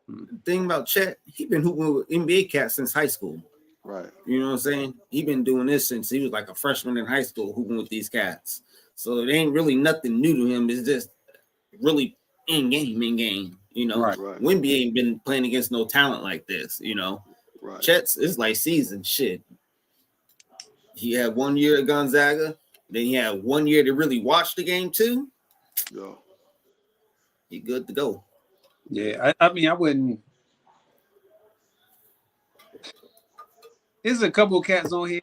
The thing about Chet, he been hooping with NBA cats since high school. Right. You know what I'm saying? He been doing this since he was like a freshman in high school, hooping with these cats. So it ain't really nothing new to him. It's just really in game. You know, Right. Wemby ain't been playing against no talent like this. You know, Right. Chet's is like season shit. He had 1 year at Gonzaga, then he had 1 year to really watch the game too. Yeah. He good to go. Yeah, I mean, I wouldn't. There's a couple of cats on here.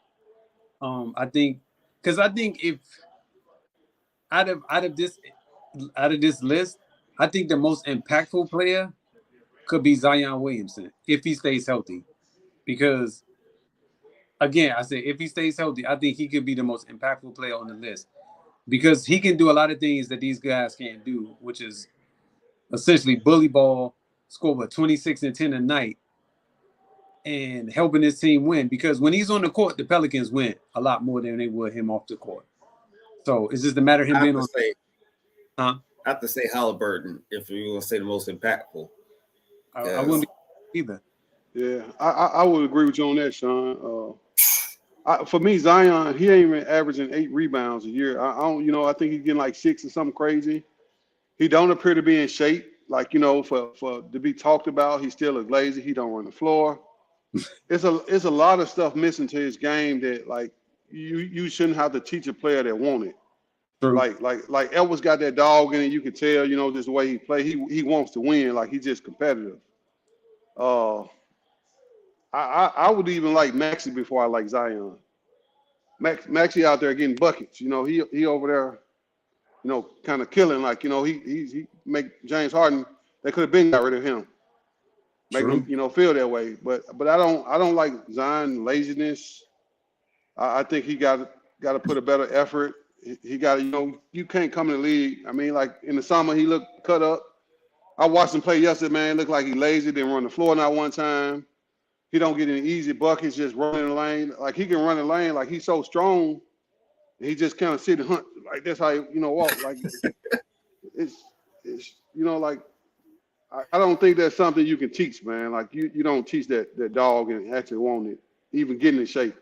I think if out of this list, I think the most impactful player could be Zion Williamson if he stays healthy. Because again, I say if he stays healthy, I think he could be the most impactful player on the list. Because he can do a lot of things that these guys can't do, which is essentially bully ball, score 26 and 10 a night, and helping his team win. Because when he's on the court, the Pelicans win a lot more than they would him off the court. So it's just a matter of him being on. I have to say Halliburton if you're gonna say the most impactful. I wouldn't be either. Yeah, I would agree with you on that, Sean. For me, Zion, he ain't even averaging 8 rebounds a year. I don't, you know, I think he's getting like 6 or something crazy. He don't appear to be in shape, like, you know, for to be talked about. He's still a lazy. He don't run the floor. It's a lot of stuff missing to his game that, like, you shouldn't have to teach a player that want it. True. Like Edwards got that dog in it. You can tell, you know, just the way he play. He wants to win. Like, he's just competitive. I would even like Maxey before I like Zion. Maxey out there getting buckets. You know, he over there, you know, kind of killing. Like, you know, he make James Harden. They could have been got rid of him. Make him, you know, feel that way. But I don't like Zion laziness. I think he got to put a better effort. He got to, you know, you can't come in the league. I mean, like in the summer, he looked cut up. I watched him play yesterday, man. Looked like he lazy, didn't run the floor not one time. He don't get any easy buckets, just running the lane. Like, he can run the lane. Like, he's so strong. He just kind of sit and hunt. Like, that's how he, you know, walk. Like, it's you know, like, I don't think that's something you can teach, man. Like, you don't teach that dog and actually want it, even getting in shape.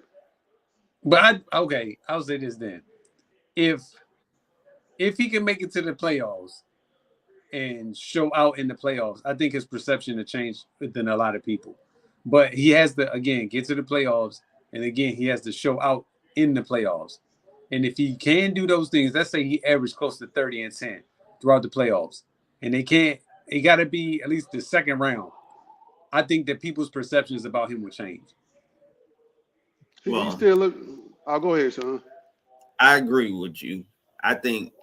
But I'll say this then. If he can make it to the playoffs and show out in the playoffs, I think his perception will change within a lot of people. But he has to, again, get to the playoffs, and again, he has to show out in the playoffs. And if he can do those things, let's say he averaged close to 30 and 10 throughout the playoffs, and it got to be at least the second round, I think that people's perceptions about him will change. Well, he still look. I'll go ahead, son. I agree with you. I think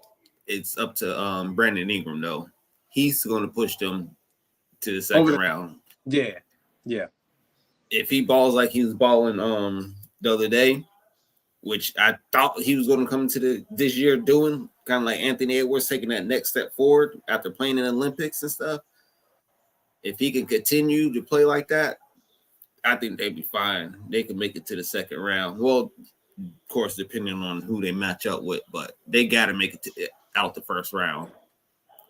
it's up to Brandon Ingram though. he's going to push them to the second round. Yeah, yeah. If he balls like he was balling the other day, which I thought he was going to come into this year doing, kind of like Anthony Edwards taking that next step forward after playing in the Olympics and stuff. If he can continue to play like that, I think they'd be fine. They could make it to the second round. Well, of course, depending on who they match up with, but they got to make it out the first round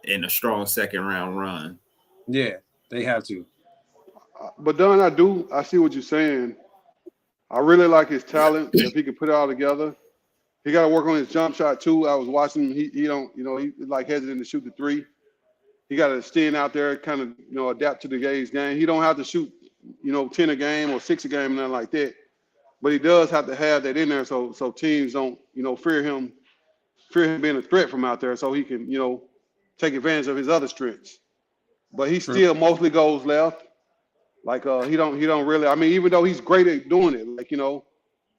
in a strong second round run. Yeah, they have to. But Don, I see what you're saying. I really like his talent. If he can put it all together, he got to work on his jump shot too. I was watching him. He don't, he like hesitant to shoot the three. He got to stand out there, kind of, adapt to the game. He don't have to shoot, 10 a game or 6 a game, nothing like that. But he does have to have that in there, so teams don't, fear him being a threat from out there, so he can, take advantage of his other strengths. But he still mostly goes left. Like he don't really. I mean, even though he's great at doing it,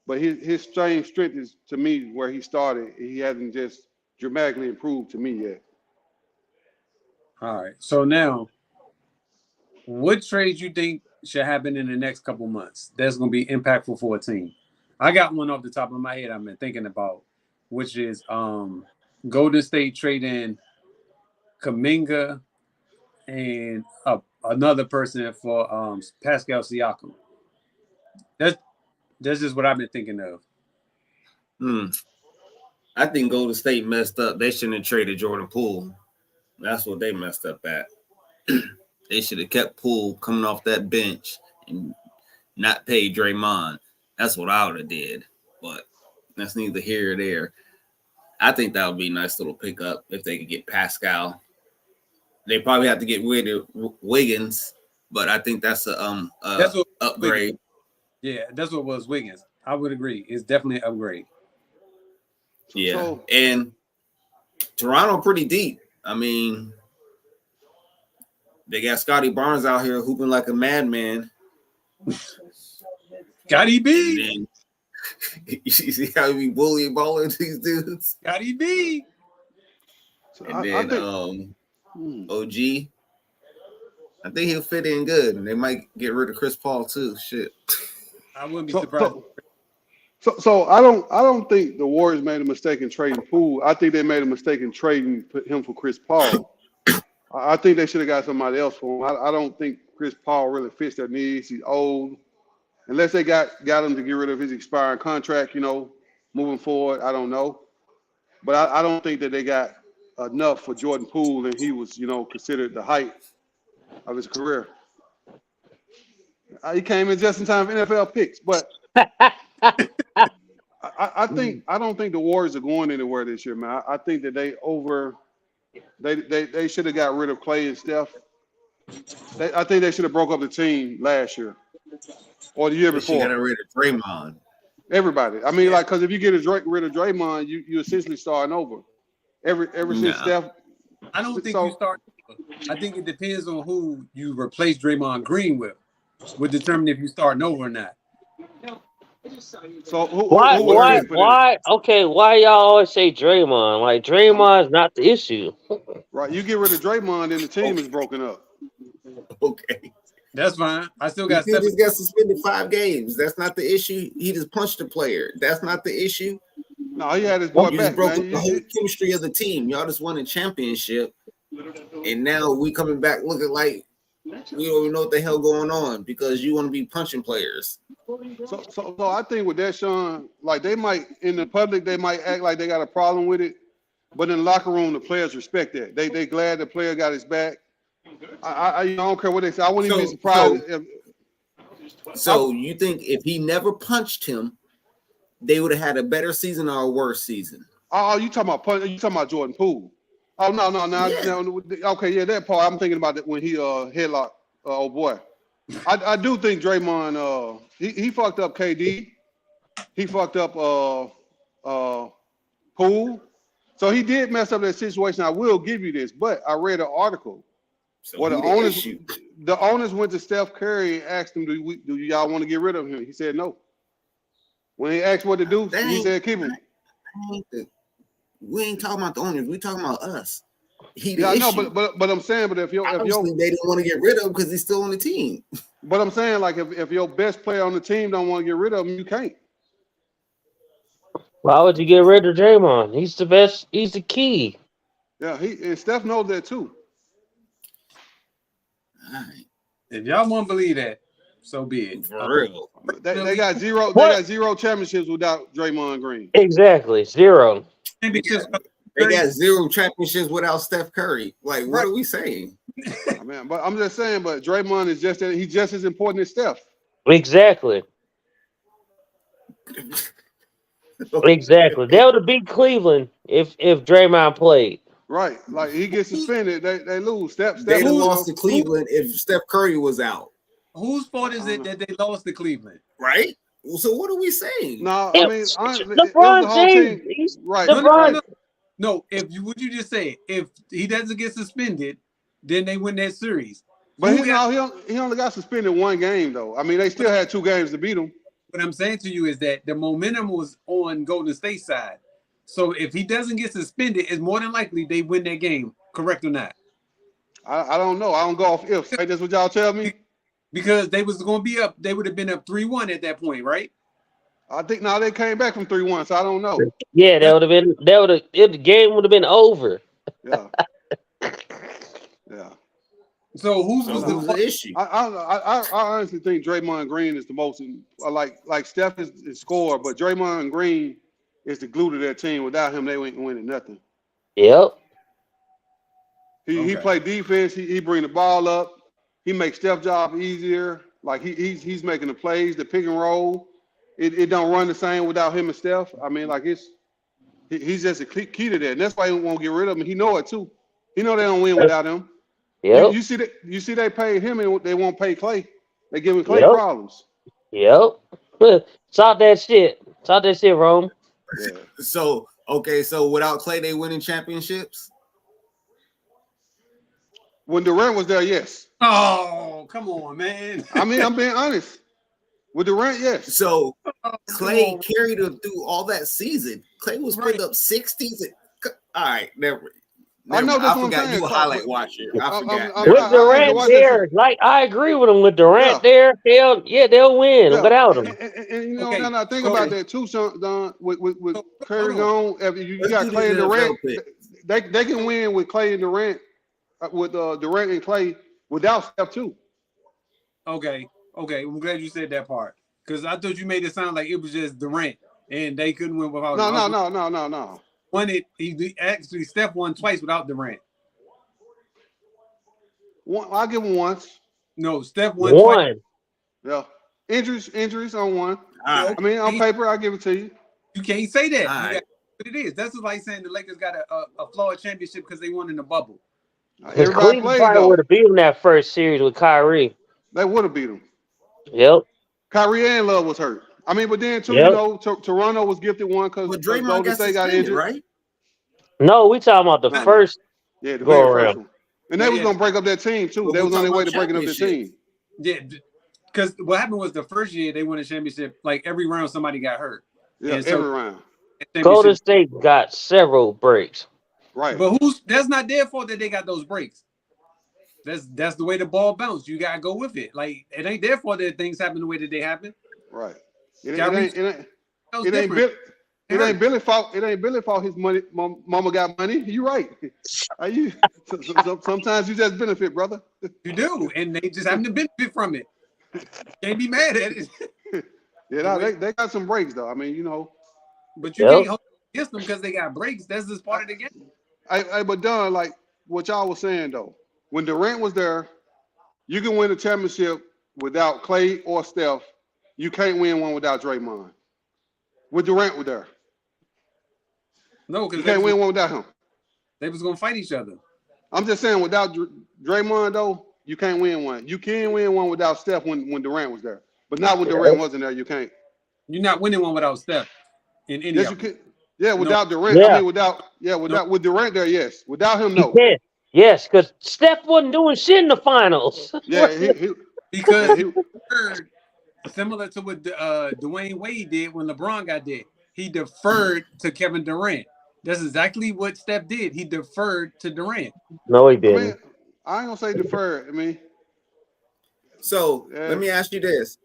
but his same strength is, to me, where he started. He hasn't just dramatically improved to me yet. All right. So now, what trades you think should happen in the next couple months that's going to be impactful for a team? I got one off the top of my head I've been thinking about, which is Golden State trading Kuminga and another person for Pascal Siakam. That's just what I've been thinking of. I think Golden State messed up. They shouldn't have traded Jordan Poole. That's what they messed up at. They should have kept Poole coming off that bench and not paid Draymond. That's what I would have did. But that's neither here or there. I think that would be a nice little pickup if they could get Pascal. They probably have to get rid of Wiggins, but I think that's a upgrade. Yeah, that's what was Wiggins. I would agree. It's definitely an upgrade. Yeah, and Toronto pretty deep. I mean, they got Scotty Barnes out here hooping like a madman. Scotty B. You see how he be bullying balling these dudes? Scotty B. And then OG, I think he'll fit in good. And they might get rid of Chris Paul too. Shit. I wouldn't be surprised. So I don't think the Warriors made a mistake in trading Poole. I think they made a mistake in trading him for Chris Paul. I think they should have got somebody else for him. I don't think Chris Paul really fits their needs. He's old. Unless they got him to get rid of his expiring contract, moving forward, I don't know. But I don't think that they got enough for Jordan Poole, and he was, considered the height of his career. He came in just in time for NFL picks, but I don't think the Warriors are going anywhere this year, man. I think that they should have got rid of Clay and Steph. I think they should have broke up the team last year or the year before. They got rid of Draymond. Everybody. I mean, because if you get rid of Draymond, you essentially starting over. Ever since Steph. I don't think you start. I think it depends on who you replace Draymond Green with. Would determine if you starting over or not. So why? Okay, why y'all always say Draymond? Like Draymond's not the issue. Right, you get rid of Draymond, and the team is broken up. Okay, that's fine. I still got. He just got suspended 5 games. That's not the issue. He just punched a player. That's not the issue. No, he had his boy You back. just broke up the whole chemistry of the team. Y'all just won a championship, and now we coming back looking like we don't even know what the hell going on because you want to be punching players. So I think with that, Sean, like they might in the public they might act like they got a problem with it, but in the locker room the players respect that. They glad the player got his back. I don't care what they say. I wouldn't even be surprised. So you think if he never punched him, they would have had a better season or a worse season? Oh, you talking about Jordan Poole? Oh no. Yeah. Okay, yeah, that part I'm thinking about it when he headlocked old boy. I do think Draymond he fucked up KD. He fucked up Poole. So he did mess up that situation. I will give you this, but I read an article where the owners went to Steph Curry and asked him, do y'all want to get rid of him? He said no. When he asked what to do, he said keep him. We ain't talking about the owners. We talking about us. He the Yeah, I know, issue. but I'm saying, but if your Obviously, they didn't want to get rid of him because he's still on the team. but I'm saying like if your best player on the team don't want to get rid of him, you can't. Why would you get rid of Draymond? He's the best. He's the key. Yeah, and Steph knows that too. All right, If y'all won't believe that, so be it. for real. They got zero. What? They got zero championships without Draymond Green. Exactly. 0. Championships. They got 0 championships without Steph Curry. Like, what Right. are we saying? Man, but I'm just saying. But Draymond is he's just as important as Steph. Exactly. Exactly. They would have beat Cleveland if Draymond played. Right. Like he gets suspended, they lose. Steph They'd have who- lost to Cleveland if Steph Curry was out, Whose fault is it that they lost to Cleveland? right? So what are we saying? No, Yeah, I mean honestly, it was the LeBron whole James. team. He's Right. LeBron. No, if you would you just say if he doesn't get suspended, then they win that series. But Who he only got suspended 1 game though. I mean, they still had 2 games to beat him. What I'm saying to you is that the momentum was on Golden State side. So if he doesn't get suspended, it's more than likely they win that game. Correct or not? I don't know. I don't go off ifs. Hey, that's what y'all tell me. Because they was going to be up. They would have been up 3-1 at that point, right? I think now they came back from 3-1, so I don't know. Yeah, that would have been. That would have. The game would have been over. Yeah. Yeah. So who's So was who's the the issue? I honestly think Draymond Green is the most like Steph is scorer, but Draymond Green is the glue to their team. Without him, they ain't winning nothing. Yep. He Okay. play defense. He bring the ball up. He makes Steph's job easier. Like he's making the plays, the pick and roll. It don't run the same without him and Steph. I mean, like he's just a key to that, and that's why he won't get rid of him. He know it too. He know they don't win without him. Yep. You see they paid him and they won't pay Clay. They giving Clay Yep. problems. Yep. Talk that shit. Talk that shit, Rome. Yeah. So okay, so without Clay, they winning championships. When Durant was there, yes. Oh, come on, man. I mean, I'm being honest. With Durant, yes. So Clay Oh, carried him through all that season. Clay was putting up 60s. All right, never. I know that's I what I'm forgot saying. you a highlight watcher. I I'm- forgot. I'm- With I Durant watched that there, like I agree with him. With Durant Yeah. there, they'll win Yeah. without him. And you know, Okay. now I think Okay. about that too, Sean, Don, with Hold Curry on. gone. If you Let's got do Clay this and NFL Durant, pick. they can win with Clay and Durant, with Durant and Clay without Steph too. Okay. I'm glad you said that part. Because I thought you made it sound like it was just Durant and they couldn't win without No, him. no. Won it. He actually Steph won twice without Durant. I'll give him once. No, Steph won twice. One. Yeah, injuries on one. All right. I mean, on paper, I'll give it to you. You can't say that. All right. But it is. That's just like saying the Lakers got a flawed championship because they won in the bubble. Because Everybody Cleveland played probably though. would have beat him that first series with Kyrie. They would have beat him. Yep. Kyrie and Love was hurt. I mean, but then too, Yep. you know, Toronto was gifted one because But Draymond Golden got State got suspended, injured. right? No, we talking about the Right. first. Yeah, the Go very around. first one. And they was Yeah. gonna break up that team too. But They we was on their talking way to about breaking up the championships. team. Yeah, because what happened was the first year they won a championship. Like every round, somebody got hurt. Yeah, And so- every round. Golden Championship. State got several breaks. Right. But that's not their fault that they got those breaks. That's the way the ball bounced. You gotta go with it. Like it ain't their fault that things happen the way that they happen. Right. It Kyrie- ain't That was it ain't different. It ain't Billy fault. It ain't Billy fault. His money, mama got money. You right. Are you? Sometimes you just benefit, brother. You do, and they just happen to benefit from it. Can't be mad at it. Yeah, no, they got some breaks though. I mean, you know, But you Yep. can't hold against them because they got breaks. That's just part of the game. but Don, like what y'all was saying though, when Durant was there, you can win a championship without Clay or Steph. You can't win one without Draymond. With Durant was there, No, you because can't win one without him. they was gonna fight each other. I'm just saying, without Draymond though, you can't win one. You can win one without Steph when Durant was there, but not when Durant wasn't there. You can't. You're not winning one without Steph in any Yes, of you them. can. Yeah, without Durant. Yeah. I mean, with Durant there, yes. Without him, no. Yeah. Yes, because Steph wasn't doing shit in the finals. Yeah, he Because he- deferred, similar to what Dwayne Wade did when LeBron got there. He deferred to Kevin Durant. That's exactly what Steph did. He deferred to Durant. No, he I mean, didn't. I ain't gonna say defer. I mean, So Yeah. let me ask you this: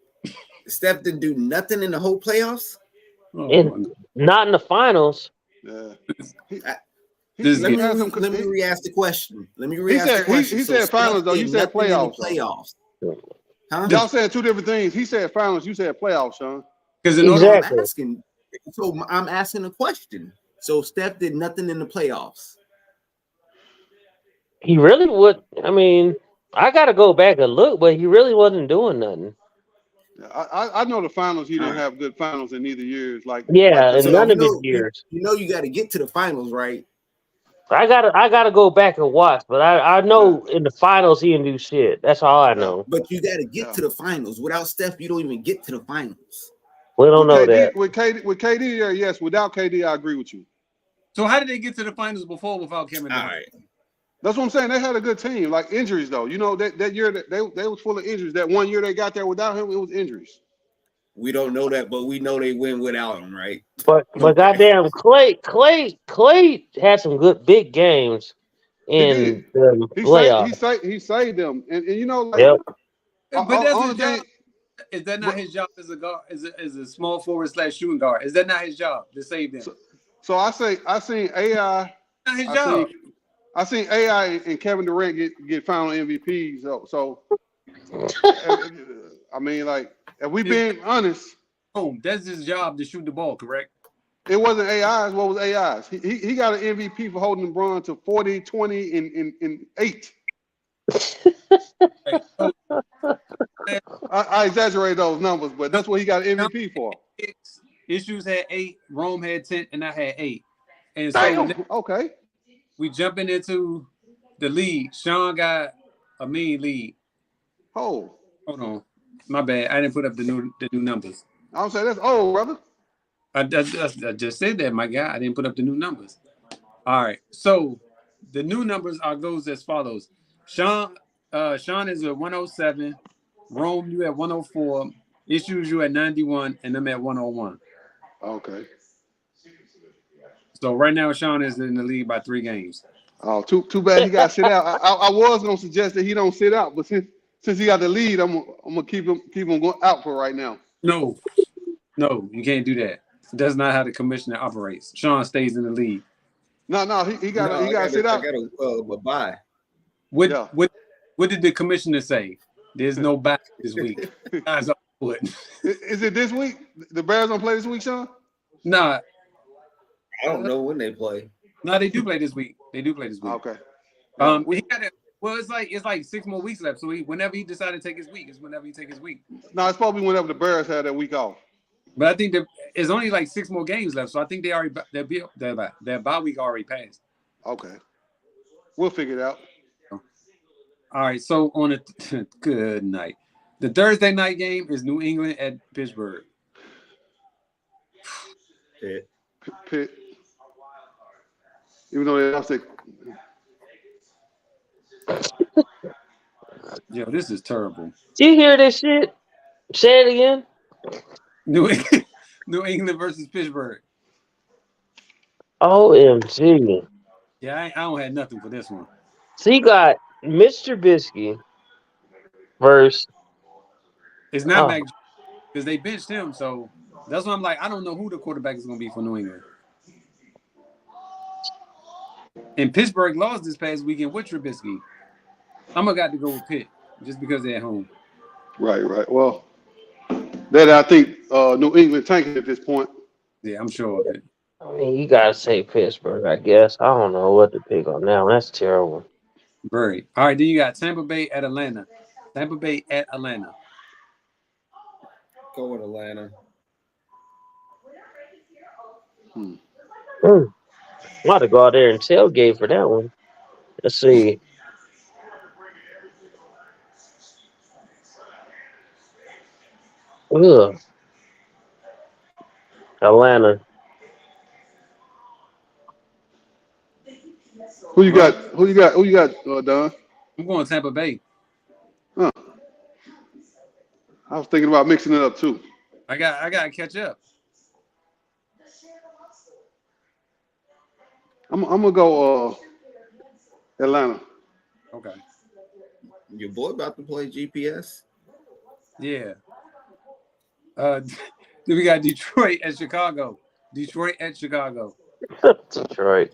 Steph didn't do nothing in the whole playoffs. Oh, And not in the finals. yeah. This Let is me re-ask the question. He said finals, though. You said Steph did nothing in the playoffs, playoffs. Huh? Y'all said two different things. He said finals. You said playoffs, Sean. because in order Exactly. I'm asking. So I'm asking a question. So Steph did nothing in the playoffs. He really would. I mean, I got to go back and look, but he really wasn't doing nothing. I know the finals. He didn't Alright. have good finals in either years. Yeah, and So none you of his know, years. you got to get to the finals, right? I gotta go back and watch, but I know in the finals he didn't do shit. That's all I know. But you got to get Yeah. to the finals. Without Steph, you don't even get to the finals. We don't know that. With KD there, yes. Without KD, I agree with you. So how did they get to the finals before without Kevin All Durant? right. That's what I'm saying. They had a good team. Like injuries, though. You know that year that they was full of injuries. That one year they got there without him, it was injuries. We don't know that, but we know they win without him, right? But goddamn, Clay had some good big games in the playoffs. He saved them, and you know, like Yep. But that's only his job. thing- Is that not his job as a guard? As a small forward / shooting guard? Is that not his job to save them? So I seen AI. Not his job. I seen AI and Kevin Durant get final MVPs. So I mean, like, if we being honest, That's his job to shoot the ball, correct? it wasn't AI's. What was AI's? He got an MVP for holding LeBron to 40, 20, and 8. I exaggerate those numbers, but that's what he got an MVP for. Issues had 8, Rome had 10, and I had 8. And so Damn. Okay. we jumping into the lead. Sean got a mean lead. Oh, Hold on, my bad. I didn't put up the new numbers. I'm saying that's old, brother. I just said that, my guy. I didn't put up the new numbers. All right, so the new numbers goes as follows. Sean is at 107. Rome, you at 104. Issues, you at 91, and I'm at 101. Okay. So right now, Sean is in the lead by 3 games. Oh, too bad he got to sit out. I was gonna suggest that he don't sit out, but since he got the lead, I'm gonna keep him going out for right now. No, you can't do that. That's not how the commissioner operates. Sean stays in the lead. No, he got to sit out. I got a bye. What did the commissioner say? There's no bye this week. Guys are good. Is it this week? The Bears don't play this week, Sean? Nah, I don't know when they play. no, they do play this week. They do play this week. Okay. He got it. Well, it's like 6 more weeks left. So whenever he decided to take his week, is whenever he take his week. No, it's probably whenever the Bears had that week off. But I think there's only like 6 more games left. So I think their bye week already passed. Okay. We'll figure it out. All right. So on a good night. The Thursday night game is New England at Pittsburgh. Pitt. Even though they lost it. Yo, this is terrible. Do you hear this shit? Say it again. New England versus Pittsburgh. OMG. Yeah, I don't have nothing for this one. So you got Mr. Trubisky versus It's not Mac because they benched him. So that's why I'm like, I don't know who the quarterback is going to be for New England. And Pittsburgh lost this past weekend with Trubisky. I'm going to got to go with Pitt just because they're at home. Right. Well, that I think New England tanking at this point. Yeah, I'm sure of it. I mean, you gotta say Pittsburgh, I guess. I don't know what to pick on now. That's terrible. Very. All right, then you got Tampa Bay at Atlanta. Tampa Bay at Atlanta. Go with Atlanta. I'm about to go out there and tailgate for that one. Let's see. Ugh. Atlanta. Who you got, Don? I'm going Tampa Bay. Huh. I was thinking about mixing it up too. I got to catch up. I'm gonna go Atlanta. Okay. Your boy about to play GPS. Yeah. Then we got Detroit at Chicago. Detroit at Chicago. Detroit.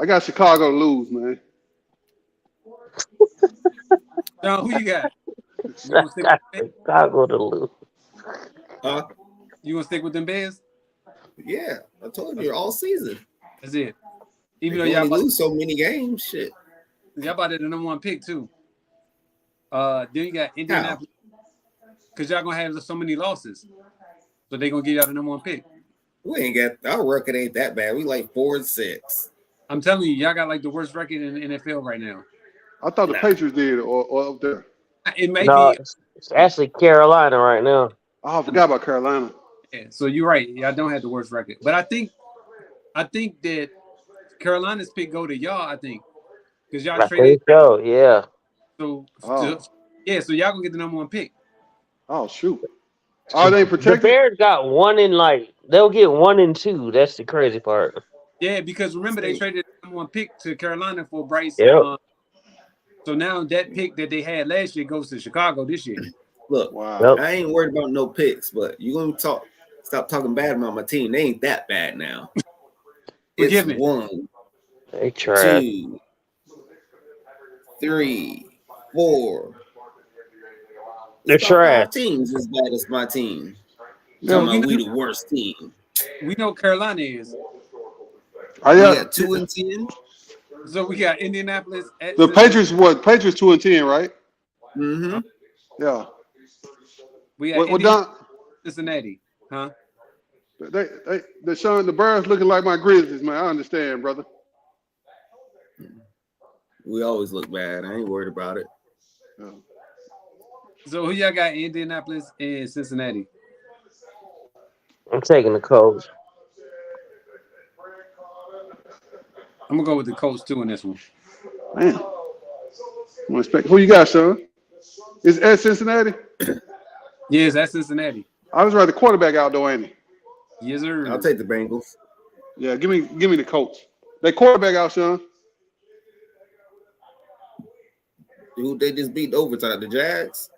I got Chicago to lose, man. Now, who you got? You gonna stick with them Bears? Chicago to lose. Huh? You gonna stick with them Bears? Yeah, I told you all season. That's it. Even If though you only lose so many games, shit. y'all about to the number one pick too. Then you got Indianapolis. Because y'all gonna have so many losses. So they gonna give y'all the number one pick. We ain't got our record ain't that bad. We like 4-6. I'm telling you, y'all got like the worst record in the NFL right now. I thought the Patriots did, or up there. It may No, be. it's actually Carolina right now. Oh, I forgot about Carolina. Yeah, so you're right. Y'all don't have the worst record. But I think that Carolina's pick go to y'all, I think. Because y'all I traded. think so, yeah. So Oh. so y'all gonna get the number one pick. Oh shoot. Are they The protected? Bears got 1 in they'll get 1 and 2. That's the crazy part. Yeah, because remember they traded the number one pick to Carolina for Bryce. Yep. So now that pick that they had last year goes to Chicago this year. Look, Wow. Yep. I ain't worried about no picks, but you gonna stop talking bad about my team. They ain't that bad now. Forgive It's me. 1, They trash. 2, 3, 4. They're It's about trash. 5 teams as bad as my team. So Talking about we the worst team. we know Carolina is. Are We y'all, got 2-10. So we got Indianapolis at the Patriots what? Patriots 2-10, right? Mm-hmm. Yeah. We got Well, Indianapolis, Don, Cincinnati. Huh? they showing the Bears looking like my Grizzlies, man. I understand, brother. We always look bad. I ain't worried about it. Yeah. So who y'all got? Indianapolis and Cincinnati. I'm taking the Colts. I'm gonna go with the Colts too in this one. Man. Who you got, Sean? Is at Cincinnati? Yes, that's Cincinnati. I was right the quarterback out though, ain't he? Yes, sir. I'll take the Bengals. Yeah, give me the Colts. They quarterback out, Sean. Who they just beat overtime? The Jags?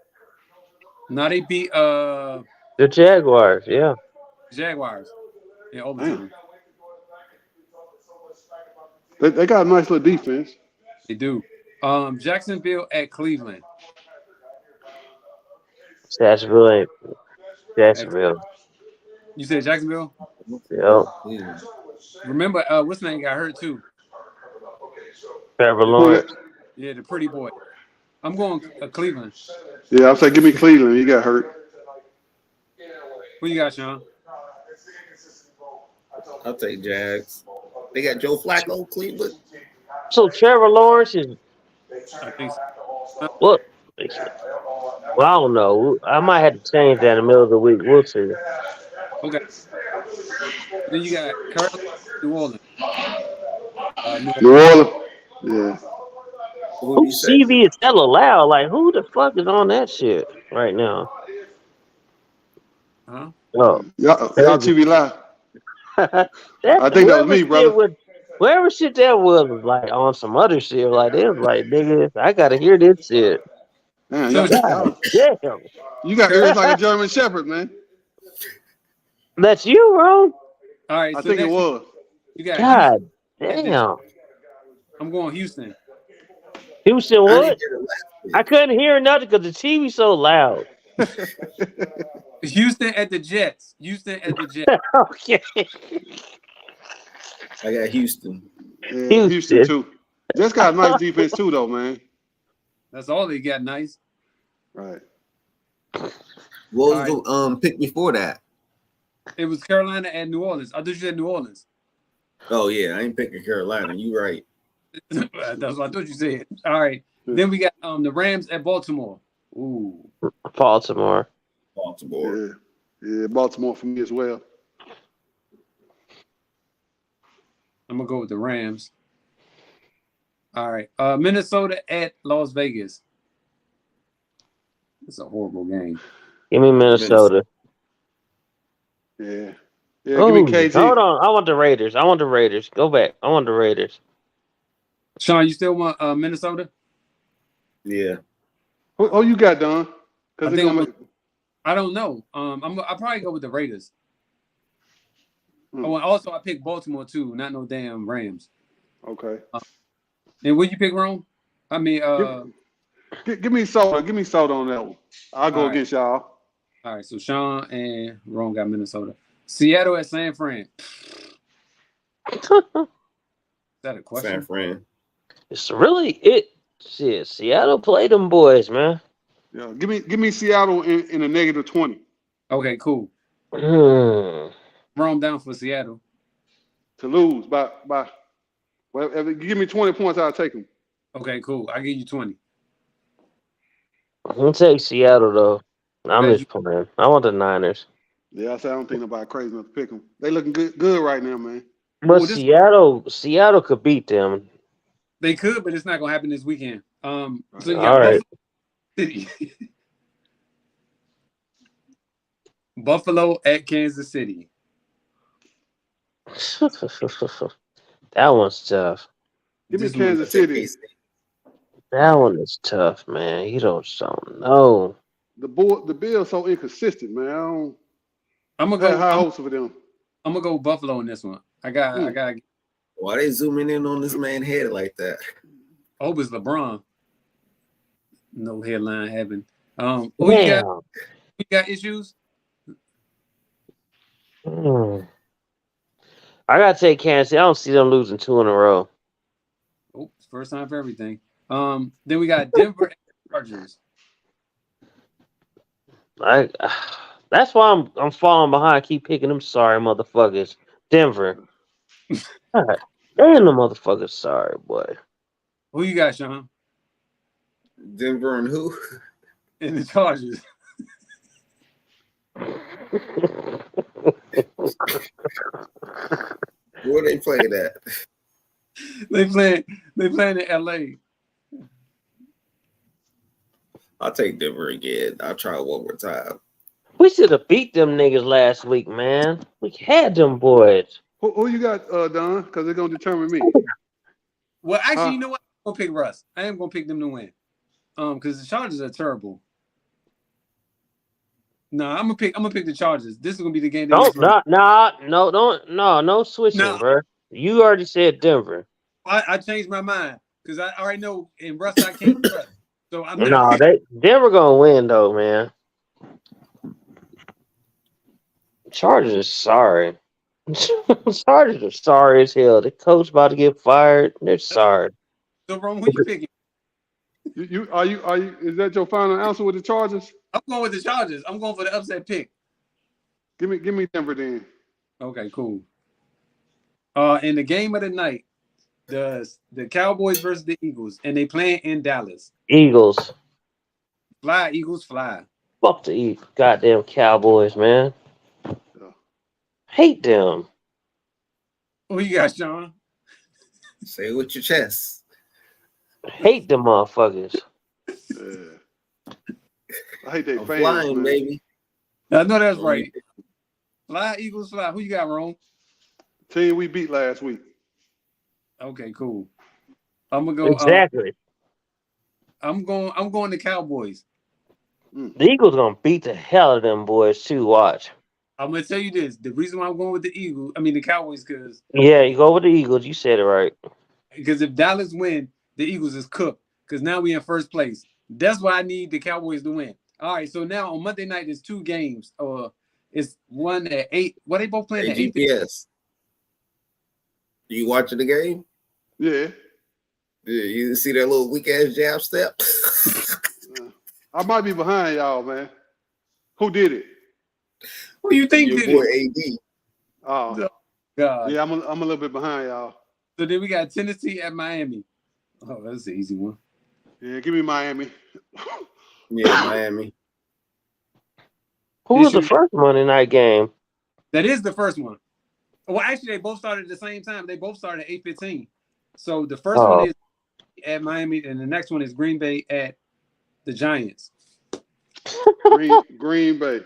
Now they beat The Jaguars, yeah. Jaguars in overtime. They got a nice little defense. They do. Jacksonville at Cleveland. Jacksonville. You said Jacksonville? Yep. Yeah. Remember, what's his name got hurt too? Trevor Lawrence. Yeah, the pretty boy. I'm going Cleveland. Yeah, I'm saying give me Cleveland. He got hurt. Who you got, Sean? I'll take Jags. They got Joe Flacco, Cleveland. So Trevor Lawrence is I think so. what? Well, I don't know. I might have to change that in the middle of the week. We'll see. Okay. Then you got Carolina, New Orleans. New Orleans. Yeah. Who you Who's say? TV is hella loud? Like, who the fuck is on that shit right now? Huh? Oh, Y'all TV live. I think that was me, brother. Whatever shit that was like on some other shit. Like, they was like, nigga, I gotta hear this shit. Man, So- Damn. you got ears like a German Shepherd, man. That's you, bro? All right. I So think it next was. you got God Houston. damn. I'm going Houston. Houston, I what? didn't hear the last bit. I couldn't hear nothing because the TV's so loud. Houston at the Jets. Houston at the Jets. Okay. I got Houston. Yeah, Houston too. Just got a nice defense too, though, man. That's all they got. Nice. Right. What was the pick before that? It was Carolina and New Orleans. I thought you said New Orleans. Oh yeah, I ain't picking Carolina. You right. That's what I thought you said. All right. Then we got the Rams at Baltimore. Ooh. Baltimore. Baltimore. Yeah, Baltimore for me as well. I'm gonna go with the Rams. All right. Minnesota at Las Vegas. It's a horrible game. Give me Minnesota. Yeah. Yeah, give me KG. Hold on. I want the Raiders. Go back. I want the Raiders. Sean, you still want Minnesota? Yeah. Oh, you got Don? I think I don't know. I'll probably go with the Raiders. Oh, and also I picked Baltimore too, not no damn Rams. Okay. And would you pick Rome? I mean, give me soda. Give me soda on that one. I'll go against y'all. All right, so Sean and Rome got Minnesota. Seattle at San Fran. Is that a question? San Fran. It's really it. Shit, Seattle played them boys, man. Yeah, give me Seattle in a -20. Okay, cool. Rome down for Seattle to lose by. Well, if you give me 20 points, I'll take them. Okay, cool. I'll give you 20. I'm gonna take Seattle though. I'm just playing. I want the Niners. Yeah, I don't think nobody crazy enough to pick them. They looking good right now, man. But Seattle could beat them. They could, but it's not gonna happen this weekend. So you all right. Buffalo at Kansas City. That one's tough. Give me Kansas City. That one is tough, man. You don't know. The Bills so inconsistent, man. I'm gonna go high hopes for them. I'm gonna go Buffalo in this one. I got. Why they zooming in on this man's head like that? I hope it's LeBron. No headline having. You got issues? I gotta take Kansas City. I don't see them losing 2 in a row. Oh, first time for everything. Then we got Denver and Chargers. That's why I'm falling behind. I keep picking them sorry motherfuckers. Denver. God, damn, the motherfuckers sorry, boy. Who you got, Sean? Denver and who? And the Chargers. Where they play that? They playing in LA. I'll take Denver again. I'll try one more time. We should have beat them niggas last week, man. We had them boys. Who you got, Don? Because they're gonna determine me. Well, actually, you know what? I'm gonna pick Russ. I am gonna pick them to win. Because the Chargers are terrible. No, I'm gonna pick the Chargers. This is gonna be the game. No switching, bro. You already said Denver. I changed my mind because I already know in Russ I can't trust. So I'm not. Denver gonna win though, man. Chargers are sorry. Chargers are sorry as hell. The coach about to get fired. They're sorry. So, Rome, who you picking? Are you? Is that your final answer with the Chargers? I'm going with the Chargers. I'm going for the upset pick. Give me Denver then. Okay, cool. In the game of the night, the Cowboys versus the Eagles, and they playing in Dallas. Eagles. Fly, Eagles, fly. Fuck the Eagles. Goddamn Cowboys, man. Yeah. Hate them. Who you got, Sean? Say it with your chest. Hate them motherfuckers. Yeah. I hate they fans, flying, man. baby. I know that's right. Fly, Eagles, fly. Who you got, Rome? Team we beat last week. Okay, cool. I'm gonna go. Exactly. I'm going to Cowboys. The Eagles gonna beat the hell out of them boys too. Watch. I'm gonna tell you this: the reason why I'm going with the Cowboys, because you go with the Eagles. You said it right. Because if Dallas win, the Eagles is cooked. Because now we in first place. That's why I need the Cowboys to win. All right. So now on Monday night, there's 2 games. It's one at 8. What they both playing at 8? GPS. You watching the game? Yeah. You see that little weak ass jab step? I might be behind y'all, man. Who did it? Who you think Your did boy it? AD. Oh, God. Yeah, I'm a little bit behind y'all. So then we got Tennessee at Miami. Oh, that's an easy one. Yeah, give me Miami. Yeah, Miami. Who was the first Monday night game? That is the first one. Well, actually, they both started at the same time. They both started at 8:15. So the first one is at Miami, and the next one is Green Bay at the Giants. Green Bay.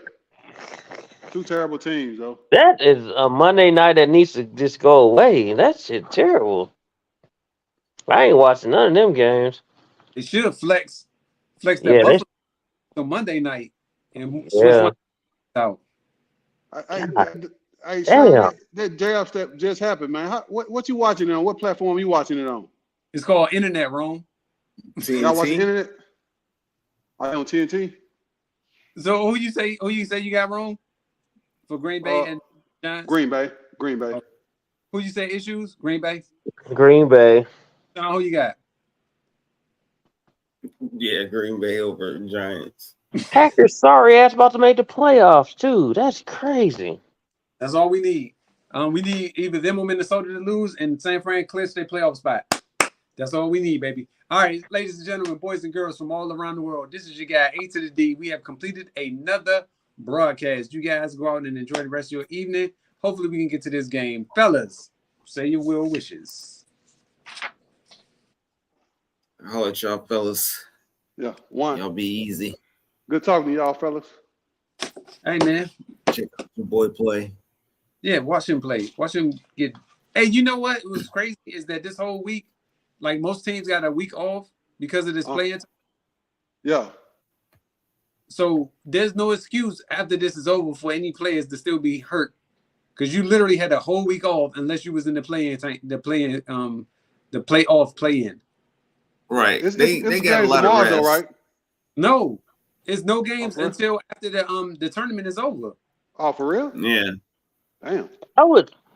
Two terrible teams, though. That is a Monday night that needs to just go away. That shit terrible. I ain't watching none of them games. They should flex that Yeah, Buffalo on Monday night and switch yeah. one out. Hey, Damn. Sean, that draft step just happened, man. What you watching it on? What platform you watching it on? It's called Internet, Rome. Y'all watching TNT? internet? Are you on TNT? So who you say you got Rome for Green Bay and Giants? Green Bay. Who you say issues? Green Bay. Green Bay. Sean, who you got? Yeah, Green Bay over Giants. Packers sorry ass about to make the playoffs too. That's crazy. That's all we need. We need either them or Minnesota to lose and San Fran clinch their playoff spot. That's all we need, baby. All right, ladies and gentlemen, boys and girls from all around the world, this is your guy, A to the D. We have completed another broadcast. You guys go out and enjoy the rest of your evening. Hopefully we can get to this game. Fellas, say your will wishes. I'll let y'all fellas. Yeah, one. Y'all be easy. Good talking to y'all, fellas. Hey, man. Check out your boy play. Yeah, watch him play. Watch him get. Hey, you know what was crazy is that this whole week, like most teams got a week off because of this playing. Yeah. So there's no excuse after this is over for any players to still be hurt, because you literally had a whole week off unless you was in the playoff play-in. Right. It's They got a lot of tomorrow, rest. though, right? No, it's no games really? until after the tournament is over. Oh, for real? Yeah. Damn.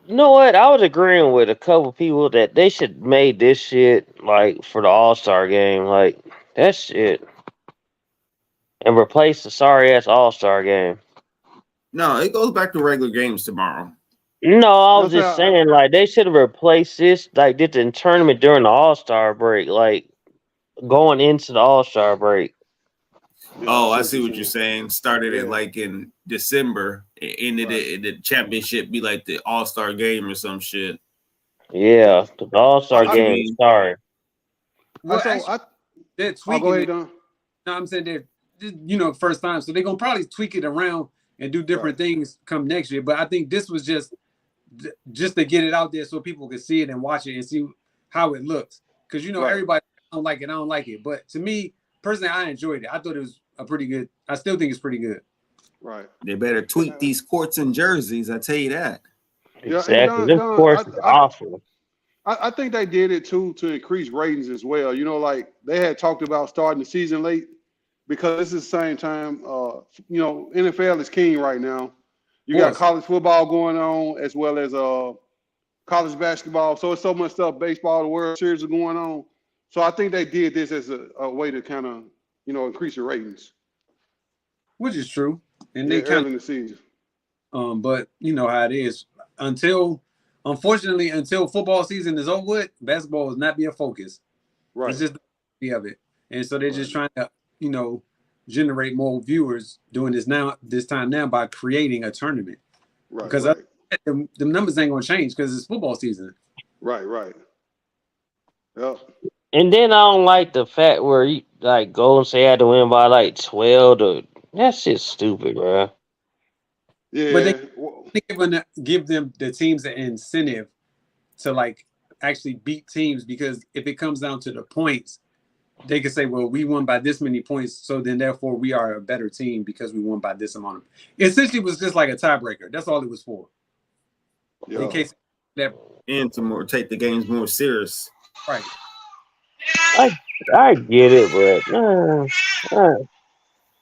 You know what? I was agreeing with a couple people that they should made this shit like for the All-Star game, like that shit, and replace the sorry ass All-Star game. No, it goes back to regular games tomorrow. No, I was That's just how- saying like they should have replaced this, like did the tournament during the All-Star break, like going into the All-Star break. Oh, I see what you're saying. Started it Yeah. like in December. It ended it. The championship be like the All-Star game or some shit. Yeah, the All-Star I game. mean- Sorry. Well, So, actually, they're I'll tweaking go ahead, it. Don. No, I'm saying they're first time, so they're gonna probably tweak it around and do different things come next year. But I think this was just to get it out there so people could see it and watch it and see how it looks. Because Right. everybody don't like it, I don't like it. But to me personally, I enjoyed it. I thought it was a pretty good. I still think it's pretty good. Right. They better tweak these courts and jerseys. I tell you that. Yeah, Exactly. and This Don, course is awful. I think they did it too to increase ratings as well. You know, like they had talked about starting the season late because this is the same time. You know, NFL is king right now. You got Yes. college football going on as well as college basketball. So it's so much stuff. Baseball, the World Series are going on. So I think they did this as a way to kind of increase the ratings. Which is true. And they Early kind in the season. of but you know how it is. Unfortunately, until football season is over with, basketball will not be a focus. Right. It's just the of it. And so they're just trying to, generate more viewers doing this time now by creating a tournament. Right. Because right. the numbers ain't gonna change because it's football season. Right. Yep. And then I don't like the fact where you like Golden State had to win by like 12. That shit's stupid, bro. Yeah. But they're gonna give them the teams an incentive to like actually beat teams, because if it comes down to the points, they could say, well, we won by this many points, so then therefore we are a better team because we won by this amount. Essentially, it was just like a tiebreaker. That's all it was for. Yeah. In case that And to take the games more serious. right. I get it, but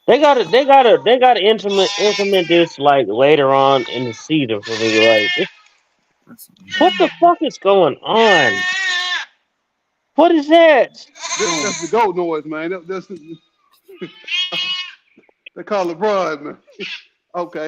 they gotta implement this like later on in the season for me. Like, what the fuck is going on? What is that? That's the GOAT noise, man. They call LeBron, man. Okay.